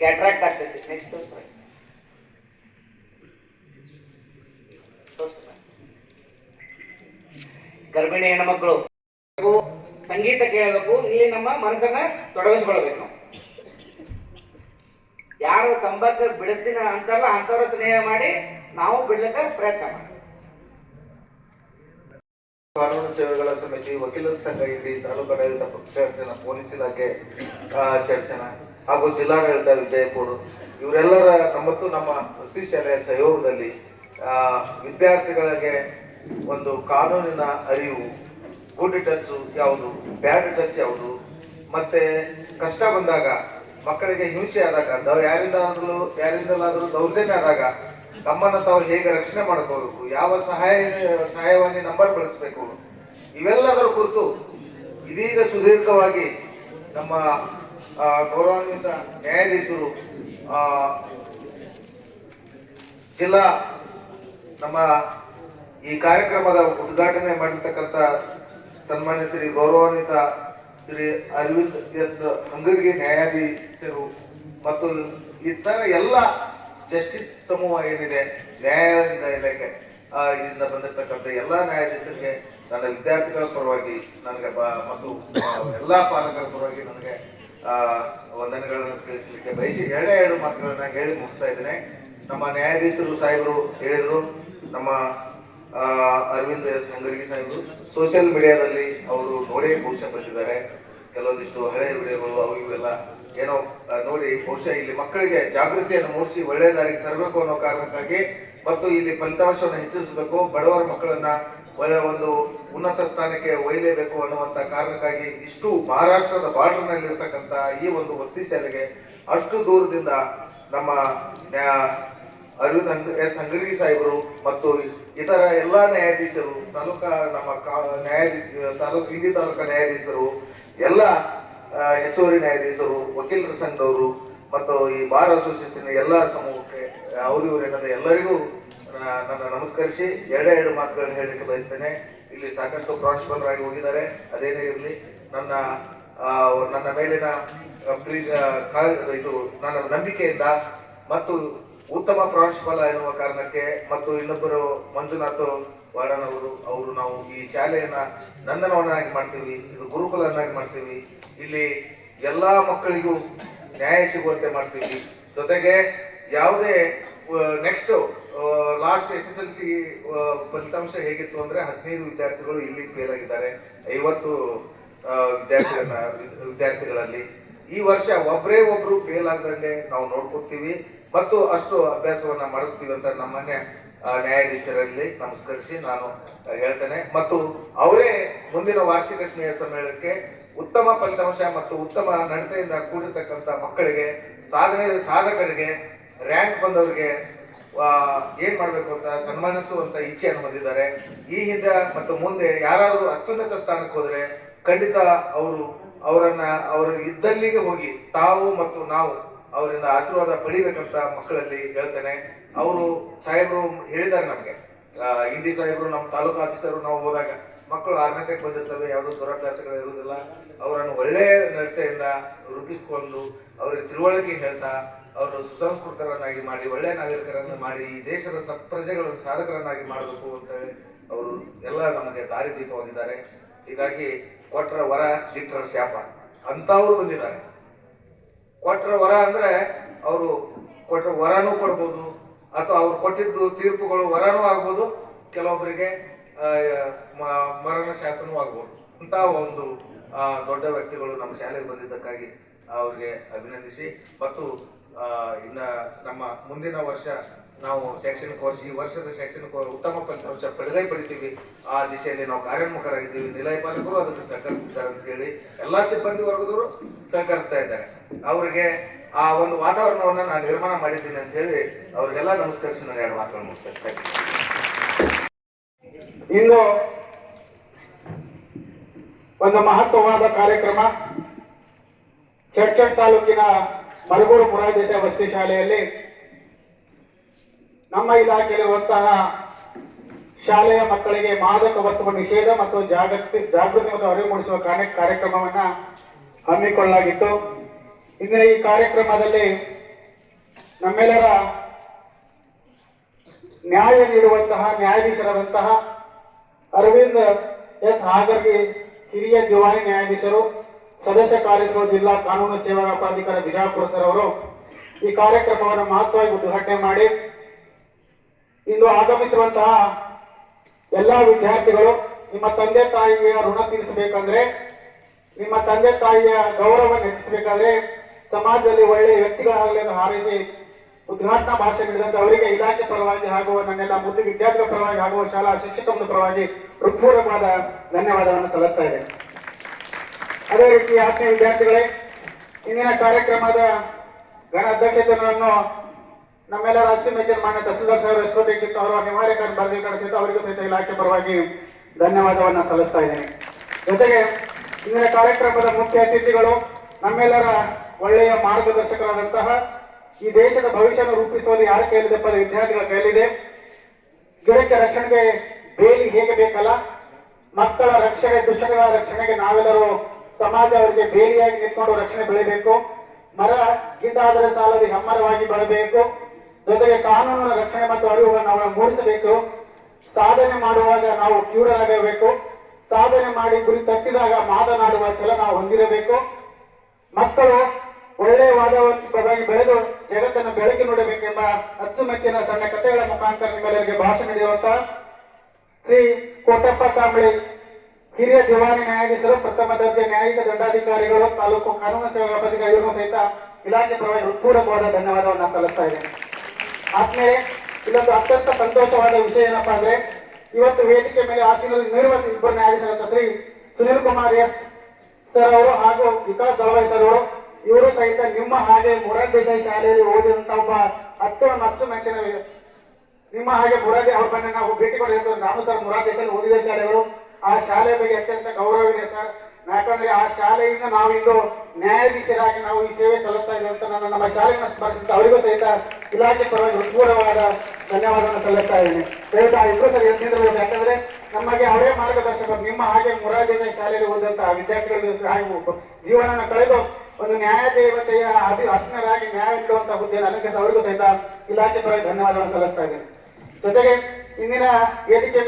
ಕ್ಯಾಟ್ರಾಕ್ಟ್ ಆಗ್ತೈತಿ. ನೆಕ್ಸ್ಟ್ ಗರ್ಭಿಣಿ ಹೆಣ್ಮಕ್ಳು ಸಂಗೀತ ಕೇಳಬೇಕು, ಇಲ್ಲಿ ನಮ್ಮ ಮನಸ್ಸನ್ನ ತೊಡಗಿಸ್ಕೊಳ್ಬೇಕು. ಯಾರು ತಂಬಾಕು ಬಿಡ್ತೀನ ಅಂತಾರಲ್ಲ ಅಂತವ್ರ ಸ್ನೇಹ ಮಾಡಿ ನಾವು ಬಿಡ್ಲಿಕ್ಕೆ ಪ್ರಯತ್ನ ಮಾಡಿ. ಕಾನೂನು ಸೇವೆಗಳ ಸಮಿತಿ, ವಕೀಲರ ಸಂಘ, ಇಡೀ ತಾಲೂಕಾಡಳಿತ ಪಕ್ಷಾಡಳಿತ, ಪೊಲೀಸ್ ಇಲಾಖೆ ಚರ್ಚನ ಹಾಗೂ ಜಿಲ್ಲಾಡಳಿತ ವಿಜಯಪುರ ಇವರೆಲ್ಲರ ಮತ್ತು ನಮ್ಮ ವಸತಿ ಶಾಲೆಯ ಸಹಯೋಗದಲ್ಲಿ ವಿದ್ಯಾರ್ಥಿಗಳಿಗೆ ಒಂದು ಕಾನೂನಿನ ಅರಿವು, ಗುಡ್ ಟಚ್ ಯಾವುದು, ಬ್ಯಾಡ್ ಟಚ್ ಯಾವುದು, ಮತ್ತೆ ಕಷ್ಟ ಬಂದಾಗ ಮಕ್ಕಳಿಗೆ ಹಿಂಸೆ ಆದಾಗ, ಯಾರಿಂದಲಾದರೂ ದೌರ್ಜನ್ಯ ಆದಾಗ ತಮ್ಮನ್ನು ತಾವು ಹೇಗೆ ರಕ್ಷಣೆ ಮಾಡ್ಕೋಬೇಕು, ಯಾವ ಸಹಾಯವಾಣಿ ನಂಬರ್ ಬಳಸಬೇಕು, ಇವೆಲ್ಲದರ ಕುರಿತು ಇದೀಗ ಸುದೀರ್ಘವಾಗಿ ನಮ್ಮ ಗೌರವಾನ್ವಿತ ನ್ಯಾಯಾಧೀಶರು ಜಿಲ್ಲಾ ನಮ್ಮ ಈ ಕಾರ್ಯಕ್ರಮದ ಉದ್ಘಾಟನೆ ಮಾಡಿರ್ತಕ್ಕಂಥ ಸನ್ಮಾನ್ಯ ಶ್ರೀ ಗೌರವಾನ್ವಿತ ಶ್ರೀ ಅರವಿಂದ್ ಎಸ್ ಹಂಗರ್ಗಿ ನ್ಯಾಯಾಧೀಶರು ಮತ್ತು ಇತರ ಎಲ್ಲ ಜಸ್ಟಿಸ್ ಸಮೂಹ ಏನಿದೆ, ನ್ಯಾಯಾಂಗ ಇಲಾಖೆ ಇದರಿಂದ ಬಂದಿರತಕ್ಕಂಥ ಎಲ್ಲ ನ್ಯಾಯಾಧೀಶರಿಗೆ ನನ್ನ ವಿದ್ಯಾರ್ಥಿಗಳ ಪರವಾಗಿ ನನಗೆ ಮತ್ತು ಎಲ್ಲ ಪಾಲಕರ ಪರವಾಗಿ ನನಗೆ ವಂದನೆಗಳನ್ನು ತಿಳಿಸಲಿಕ್ಕೆ ಬಯಸಿ ಎರಡು ಮಾತುಗಳನ್ನ ಹೇಳಿ ಮುಗಿಸ್ತಾ ಇದ್ದೇನೆ. ನಮ್ಮ ನ್ಯಾಯಾಧೀಶರು ಸಾಹೇಬರು ಹೇಳಿದರು, ನಮ್ಮ ಅರವಿಂದ್ ಎಸ್ ಹಂಗರ್ಗಿ ಸಾಹೇಬರು ಸೋಷಿಯಲ್ ಮೀಡಿಯಾದಲ್ಲಿ ಅವರು ನೋಡೇ ಬಹುಶಃ ಬಂದಿದ್ದಾರೆ. ಕೆಲವೊಂದಿಷ್ಟು ಹಳೆಯ ವಿಡಿಯೋಗಳು ಅವು ಇವೆಲ್ಲ ಏನೋ ನೋಡಿ ಬಹುಶಃ ಇಲ್ಲಿ ಮಕ್ಕಳಿಗೆ ಜಾಗೃತಿಯನ್ನು ಮೂಡಿಸಿ ಒಳ್ಳೆಯ ದಾರಿಗೆ ತರಬೇಕು ಅನ್ನೋ ಕಾರಣಕ್ಕಾಗಿ ಮತ್ತು ಇಲ್ಲಿ ಫಲಿತಾಂಶವನ್ನು ಹೆಚ್ಚಿಸಬೇಕು, ಬಡವರ ಮಕ್ಕಳನ್ನ ಒಳ್ಳೆಯ ಒಂದು ಉನ್ನತ ಸ್ಥಾನಕ್ಕೆ ಒಯ್ಯಲೇಬೇಕು ಅನ್ನುವಂಥ ಕಾರಣಕ್ಕಾಗಿ ಇಷ್ಟು ಮಹಾರಾಷ್ಟ್ರದ ಬಾರ್ಡರ್ನಲ್ಲಿ ಇರ್ತಕ್ಕಂಥ ಈ ಒಂದು ವಸತಿ ಶಾಲೆಗೆ ಅಷ್ಟು ದೂರದಿಂದ ನಮ್ಮ ಅರವಿಂದ್ ಎಸ್ ಹಂಗರ್ಗಿ ಸಾಹೇಬರು ಮತ್ತು ಇತರ ಎಲ್ಲ ನ್ಯಾಯಾಧೀಶರು, ಹಿಂದಿ ತಾಲೂಕಾ ನ್ಯಾಯಾಧೀಶರು, ಎಲ್ಲ ಹೆಚ್ಚುವರಿ ನ್ಯಾಯಾಧೀಶರು, ವಕೀಲರ ಸಂಘದವರು ಮತ್ತು ಈ ಬಾರ್ ಅಸೋಸಿಯೇಷನ್ ಎಲ್ಲ ಸಮೂಹಕ್ಕೆ ಅವರಿವರೆನ್ನದ ಎಲ್ಲರಿಗೂ ನನ್ನ ನಮಸ್ಕರಿಸಿ ಎರಡು ಮಾತುಗಳನ್ನು ಹೇಳಲಿಕ್ಕೆ ಬಯಸ್ತೇನೆ. ಇಲ್ಲಿ ಸಾಕಷ್ಟು ಪ್ರಾಂಶುಪಾಲರಾಗಿ ಹೋಗಿದ್ದಾರೆ, ಅದೇನೇ ಇರಲಿ ನನ್ನ ಮೇಲಿನ ಇದು ನನ್ನ ನಂಬಿಕೆಯಿಂದ ಮತ್ತು ಉತ್ತಮ ಪ್ರಾಂಶುಪಾಲ ಎನ್ನುವ ಕಾರಣಕ್ಕೆ ಮತ್ತು ಇನ್ನೊಬ್ಬರು ಮಂಜುನಾಥ್ ವಾರ್ಡನ್ ಅವರು ನಾವು ಈ ಶಾಲೆಯನ್ನ ನಂದನವನಾಗಿ ಮಾಡ್ತೀವಿ, ಇದು ಗುರುಕುಲನ್ನಾಗಿ ಮಾಡ್ತೀವಿ, ಇಲ್ಲಿ ಎಲ್ಲಾ ಮಕ್ಕಳಿಗೂ ನ್ಯಾಯ ಸಿಗುವಂತೆ ಮಾಡ್ತೀವಿ. ಜೊತೆಗೆ ಯಾವುದೇ ನೆಕ್ಸ್ಟ್ ಲಾಸ್ಟ್ SSLC ಫಲಿತಾಂಶ ಹೇಗಿತ್ತು ಅಂದ್ರೆ 15 ವಿದ್ಯಾರ್ಥಿಗಳು ಇಲ್ಲಿ ಫೇಲ್ ಆಗಿದ್ದಾರೆ, 50 ವಿದ್ಯಾರ್ಥಿಗಳಲ್ಲಿ ಈ ವರ್ಷ ಒಬ್ರು ಫೇಲ್ ಆಗದಂಗೆ ನಾವು ನೋಡ್ಕೊಡ್ತೀವಿ ಮತ್ತು ಅಷ್ಟು ಅಭ್ಯಾಸವನ್ನ ಮಾಡಿಸ್ತೀವಿ ಅಂತ ನಮ್ಮನ್ನೇ ನ್ಯಾಯಾಧೀಶರಲ್ಲಿ ನಮಸ್ಕರಿಸಿ ನಾನು ಹೇಳ್ತೇನೆ. ಮತ್ತು ಅವರೇ ಮುಂದಿನ ವಾರ್ಷಿಕ ಸ್ನೇಹ ಸಮ್ಮೇಳನಕ್ಕೆ ಉತ್ತಮ ಫಲಿತಾಂಶ ಮತ್ತು ಉತ್ತಮ ನಡತೆಯಿಂದ ಕೂಡಿರ್ತಕ್ಕಂಥ ಮಕ್ಕಳಿಗೆ, ಸಾಧಕರಿಗೆ, ರ್ಯಾಂಕ್ ಬಂದವರಿಗೆ ಏನ್ ಮಾಡ್ಬೇಕು ಅಂತ ಸನ್ಮಾನಿಸುವಂತ ಇಚ್ಛೆಯನ್ನು ಹೊಂದಿದ್ದಾರೆ. ಈ ಹಿಂದೆ ಮತ್ತು ಮುಂದೆ ಯಾರಾದರೂ ಅತ್ಯುನ್ನತ ಸ್ಥಾನಕ್ಕೆ ಹೋದ್ರೆ ಖಂಡಿತ ಅವರು ಇದ್ದಲ್ಲಿಗೆ ಹೋಗಿ ತಾವು ಮತ್ತು ನಾವು ಅವರಿಂದ ಆಶೀರ್ವಾದ ಪಡಿಬೇಕಂತ ಮಕ್ಕಳಲ್ಲಿ ಹೇಳ್ತೇನೆ. ಅವರು ಸಾಹೇಬರು ಹೇಳಿದ್ದಾರೆ ನಮ್ಗೆ, ಹಿಂದಿ ಸಾಹೇಬರು ನಮ್ಮ ತಾಲೂಕು ಆಫೀಸರು ನಾವು ಹೋದಾಗ ಮಕ್ಕಳು 6ನೇ ಗಂಟೆಗೆ ಬಂದಿರ್ತವೆ, ಯಾವುದೋ ದುರಾಭ್ಯಾಸಗಳು ಇರುವುದಿಲ್ಲ, ಅವರನ್ನು ಒಳ್ಳೆಯ ನಡತೆಯಿಂದ ರೂಪಿಸಿಕೊಂಡು ಅವರಿಗೆ ತಿಳುವಳಿಕೆ ಹೇಳ್ತಾ ಅವರು ಸುಸಂಸ್ಕೃತರನ್ನಾಗಿ ಮಾಡಿ ಒಳ್ಳೆಯ ನಾಗರಿಕರನ್ನು ಮಾಡಿ ಈ ದೇಶದ ಪ್ರಜೆಗಳನ್ನು ಸಾಧಕರನ್ನಾಗಿ ಮಾಡಬೇಕು ಅಂತ ಹೇಳಿ ಅವರು ಎಲ್ಲ ನಮಗೆ ದಾರಿದೀಪವಾಗಿದ್ದಾರೆ. ಹೀಗಾಗಿ ಕೊಟ್ರ ವರ ಜಿಟ್ರ ಶಾಪ ಅಂತವ್ರು ಬಂದಿದ್ದಾರೆ. ಕೊಟ್ರ ವರ ಅಂದ್ರೆ ಅವರು ಕೊಟ್ರ ವರನೂ ಕೊಡ್ಬೋದು ಅಥವಾ ಅವ್ರು ಕೊಟ್ಟಿದ್ದು ತೀರ್ಪುಗಳು ವರನೂ ಆಗ್ಬೋದು, ಕೆಲವೊಬ್ಬರಿಗೆ ಮರಣ ಶಾಸನವೂ ಆಗ್ಬೋದು. ಅಂತ ಒಂದು ದೊಡ್ಡ ವ್ಯಕ್ತಿಗಳು ನಮ್ಮ ಶಾಲೆಗೆ ಬಂದಿದ್ದಕ್ಕಾಗಿ ಅವ್ರಿಗೆ ಅಭಿನಂದಿಸಿ ಮತ್ತು ಇನ್ನ ನಮ್ಮ ಮುಂದಿನ ವರ್ಷ ನಾವು ಶೈಕ್ಷಣಿಕ ವರ್ಷ, ಈ ವರ್ಷದ ಶೈಕ್ಷಣಿಕ ಉತ್ತಮ ಫಲಿತಾಂಶ ಪಡಿತೀವಿ, ಆ ದಿಶೆಯಲ್ಲಿ ನಾವು ಕಾರ್ಯೋನ್ಮುಖರಾಗಿದ್ದೀವಿ. ನಿಲಯ ಪಾಲಕರು ಅದಕ್ಕೆ ಸಹಕರಿಸ್ತಾರೆ ಅಂತ ಹೇಳಿ ಎಲ್ಲಾ ಸಿಬ್ಬಂದಿ ವರ್ಗದವರು ಸಹಕರಿಸ್ತಾ ಇದ್ದಾರೆ. ಅವರಿಗೆ ಆ ಒಂದು ವಾತಾವರಣವನ್ನ ನಾನು ನಿರ್ಮಾಣ ಮಾಡಿದ್ದೀನಿ ಅಂತ ಹೇಳಿ ಅವ್ರಿಗೆಲ್ಲ ನಮಸ್ಕರಿಸಿ ನಾನು 2 ಮಾತುಗಳು ಮುಗಿಸ್ತೇನೆ. ಇನ್ನು ಒಂದು ಮಹತ್ವವಾದ ಕಾರ್ಯಕ್ರಮ ಚಡ್ಚಡ್ ತಾಲೂಕಿನ ಮರಗೂರು ಮುರಾದೇಶ ವಸತಿ ಶಾಲೆಯಲ್ಲಿ ನಮ್ಮ ಇಲಾಖೆಯಲ್ಲಿರುವಂತಹ ಶಾಲೆಯ ಮಕ್ಕಳಿಗೆ ಮಾದಕ ವಸ್ತುಗಳ ನಿಷೇಧ ಮತ್ತು ಜಾಗೃತಿ ಮತ್ತು ಅರಿವು ಮೂಡಿಸುವ ಕಾರ್ಯಕ್ರಮವನ್ನ ಹಮ್ಮಿಕೊಳ್ಳಲಾಗಿತ್ತು. ಇಂದಿನ ಈ ಕಾರ್ಯಕ್ರಮದಲ್ಲಿ ನಮ್ಮೆಲ್ಲರ ನ್ಯಾಯ ನೀಡುವಂತಹ ನ್ಯಾಯಾಧೀಶರಾದಂತಹ ಅರವಿಂದ್ ಎಸ್ ಹಾಗರ್ಗಿ ಹಿರಿಯ ದಿವಾಣಿ ನ್ಯಾಯಾಧೀಶರು, ಸದಸ್ಯ ಕಾರ್ಯದರ್ಶಿ ಜಿಲ್ಲಾ ಕಾನೂನು ಸೇವಾ ಪ್ರಾಧಿಕಾರ ಬಿಜಾಪುರ ಸರ್ ಅವರು ಈ ಕಾರ್ಯಕ್ರಮವನ್ನು ಮಹತ್ವವಾಗಿ ಉದ್ಘಾಟನೆ ಮಾಡಿ, ಇಂದು ಆಗಮಿಸಿರುವಂತಹ ಎಲ್ಲಾ ವಿದ್ಯಾರ್ಥಿಗಳು, ನಿಮ್ಮ ತಂದೆ ತಾಯಿಯ ಋಣ ತೀರಿಸಬೇಕಂದ್ರೆ, ನಿಮ್ಮ ತಂದೆ ತಾಯಿಯ ಗೌರವವನ್ನು ಹೆಚ್ಚಿಸಬೇಕಾದ್ರೆ ಸಮಾಜದಲ್ಲಿ ಒಳ್ಳೆಯ ವ್ಯಕ್ತಿಗಳಾಗಲಿ ಎಂದು ಹಾರೈಸಿ ಉದ್ಘಾಟನಾ ಭಾಷಣ ನೀಡಿದಂತೆ ಅವರಿಗೆ ಇಲಾಖೆ ಪರವಾಗಿ ಹಾಗೂ ನನ್ನೆಲ್ಲ ಮುದ್ದು ವಿದ್ಯಾರ್ಥಿಗಳ ಪರವಾಗಿ ಹಾಗೂ ಶಾಲಾ ಶಿಕ್ಷಕರ ಪರವಾಗಿ ಹೃತ್ಪೂರ್ವಕವಾದ ಧನ್ಯವಾದವನ್ನು ಸಲ್ಲಿಸ್ತಾ ಇದೆ. ಅದೇ ರೀತಿ ಆತ್ಮೀಯ ವಿದ್ಯಾರ್ಥಿಗಳೇ, ಇಂದಿನ ಕಾರ್ಯಕ್ರಮದ ಘನ ಅಧ್ಯಕ್ಷತೆಯನ್ನು ನಮ್ಮೆಲ್ಲರ ಅಚ್ಚುಮೆಚ್ಚಿನ ಮಾನ್ಯ ತಹಸೀಲ್ದಾರ್ ಸಾಹೇಬರು ಎಸ್ಕೋಬೇಕಿತ್ತು. ಅವರು ಅನಿವಾರ್ಯ ಕಾರಣ ಬರಬೇಕಾದ ಅವರಿಗೂ ಸಹಿತ ಇಲಾಖೆ ಪರವಾಗಿ ಧನ್ಯವಾದವನ್ನು ಸಲ್ಲಿಸ್ತಾ ಇದ್ದೇನೆ. ಜೊತೆಗೆ ಇಂದಿನ ಕಾರ್ಯಕ್ರಮದ ಮುಖ್ಯ ಅತಿಥಿಗಳು ನಮ್ಮೆಲ್ಲರ ಒಳ್ಳೆಯ ಮಾರ್ಗದರ್ಶಕರಾದಂತಹ, ಈ ದೇಶದ ಭವಿಷ್ಯವನ್ನು ರೂಪಿಸುವುದು ಯಾರ ಕೈಲಿದೆಪ್ಪ, ವಿದ್ಯಾರ್ಥಿಗಳ ಕೈಲಿದೆ. ಗಿಡಕ್ಕೆ ರಕ್ಷಣೆಗೆ ಬೇಲಿ ಹೇಗೆ ಬೇಕಲ್ಲ, ಮಕ್ಕಳ ರಕ್ಷಣೆ, ದುಷ್ಟಗಳ ರಕ್ಷಣೆಗೆ ನಾವೆಲ್ಲರೂ ಸಮಾಜ ಅವರಿಗೆ ಬೇಲಿಯಾಗಿ ನಿಂತ್ಕೊಂಡು ರಕ್ಷಣೆ ಬೆಳಿಬೇಕು. ಮರ ಗಿಡ ಆದರೆ ಸಾಲದು, ಹೆಮ್ಮರವಾಗಿ ಬೆಳಬೇಕು. ಜೊತೆಗೆ ಕಾನೂನಿನ ರಕ್ಷಣೆ ಮತ್ತು ಅರಿವನ್ನು ನಾವು ಮೂಡಿಸಬೇಕು. ಸಾಧನೆ ಮಾಡುವಾಗ ನಾವು ಕ್ಯೂಡರಾಗಬೇಕು. ಸಾಧನೆ ಮಾಡಿ ಗುರಿ ತಪ್ಪಿದಾಗ ಮಾತನಾಡುವ ಛಲ ನಾವು ಹೊಂದಿರಬೇಕು. ಮಕ್ಕಳು ಒಳ್ಳೆಯ ವಾತಾವರಣವಾಗಿ ಬೆಳೆದು ಜಗತ್ತನ್ನು ಬೆಳಕಿ ನೋಡಬೇಕೆಂಬ ಅಚ್ಚುಮೆಚ್ಚಿನ ಸಣ್ಣ ಕಥೆಗಳ ಮುಖಾಂತರ ನಿಮ್ಮೆಲ್ಲರಿಗೆ ಭಾಷಣ ನೀಡಿರುವಂತಹ ಶ್ರೀ ಕೋಟಪ್ಪ ಕಾಂಬಳಿ ಹಿರಿಯ ದಿವಾಣಿ ನ್ಯಾಯಾಧೀಶರು, ಪ್ರಥಮ ದರ್ಜೆ ನ್ಯಾಯಿಕ ದಂಡಾಧಿಕಾರಿಗಳು, ತಾಲೂಕು ಕಾನೂನು ಸೇವಾ ಪ್ರಾಧಿಕಾರ ಇವರಿಗೂ ಸಹಿತ ಇಲಾಖೆ ಪರವಾಗಿ ಹೃತ್ಪೂರ್ವಕವಾದ ಧನ್ಯವಾದವನ್ನು ಸಲ್ಲಿಸ್ತಾ ಇದ್ದೇನೆ. ಆದ್ಮೇಲೆ ಇಲ್ಲೊಂದು ಅತ್ಯಂತ ಸಂತೋಷವಾದ ವಿಷಯ ಏನಪ್ಪಾ ಅಂದ್ರೆ, ಇವತ್ತು ವೇದಿಕೆ ಮೇಲೆ ಆಸೀನರು ಇಬ್ಬರು ನ್ಯಾಯಾಧೀಶರಾದ ಶ್ರೀ ಸುನಿಲ್ ಕುಮಾರ್ ಎಸ್ ಸರ್ ಅವರು ಹಾಗೂ ವಿಕಾಸ್ ದಳವಾಯಿ ಸರ್ ಅವರು, ಇವರು ಸಹಿತ ನಿಮ್ಮ ಹಾಗೆ ಮೊರಾರ್ಜಿ ದೇಸಾಯಿ ಶಾಲೆಯಲ್ಲಿ ಓದಿದಂತ ಒಬ್ಬ ಅಚ್ಚುಮೆಚ್ಚಿನ ನಿಮ್ಮ ಹಾಗೆ ಮೊರಾರ್ಜಿ ಅವ್ರ ಬನ್ನಿ ನಾವು ಭೇಟಿ ಕೊಟ್ಟಿರ್ತೇವೆ. ನಾನು ಸರ್ ಮೊರಾರ್ಜಿ ದೇಸಾಯಿ ಓದಿದ ಶಾಲೆಗಳು, ಆ ಶಾಲೆ ಬಗ್ಗೆ ಅತ್ಯಂತ ಗೌರವ ಇದೆ ಸರ್. ಯಾಕಂದ್ರೆ ಆ ಶಾಲೆಯಿಂದ ನಾವು ಇಂದು ನ್ಯಾಯಾಧೀಶರಾಗಿ ನಾವು ಈ ಸೇವೆ ಸಲ್ಲಿಸ್ತಾ ಇದ್ದೇವೆ ಅಂತ ನಮ್ಮ ಶಾಲೆಯನ್ನು ಸ್ಮರಿಸಿದ ಅವರಿಗೂ ಸಹಿತ ಇಲಾಖೆ ಪರವಾಗಿ ಹೃತ್ಪೂರ್ವಕವಾದ ಧನ್ಯವಾದವನ್ನು ಸಲ್ಲಿಸ್ತಾ ಇದ್ದೇನೆ. ದಯವಿಟ್ಟು ಆ ಇಬ್ಬರು ಸರಿ ಎದ್ದಿರಬೇಕು. ಯಾಕಂದ್ರೆ ನಮಗೆ ಅವರೇ ಮಾರ್ಗದರ್ಶಕರು. ನಿಮ್ಮ ಹಾಗೆ ಮೊರಾರ್ಜಿ ದೇಸಾಯಿ ಶಾಲೆಯಲ್ಲಿ ಓದಿದಂತಹ ವಿದ್ಯಾರ್ಥಿಗಳಿಗೆ ಜೀವನ ಕಳೆದು ಒಂದು ನ್ಯಾಯ ದೇವತೆಯ ಹಸನರಾಗಿ ನ್ಯಾಯ ನೀಡುವಂತಹ ಹುದ್ದೆಯನ್ನು ಅಲಂಕರಿಸಿ ಅವರಿಗೂ ಸಹಿತ ಇಲಾಖೆ ಪರವಾಗಿ ಧನ್ಯವಾದವನ್ನು ಸಲ್ಲಿಸ್ತಾ ಇದ್ದೇನೆ. ಜೊತೆಗೆ ಇಂದಿನ ವೇದಿಕೆ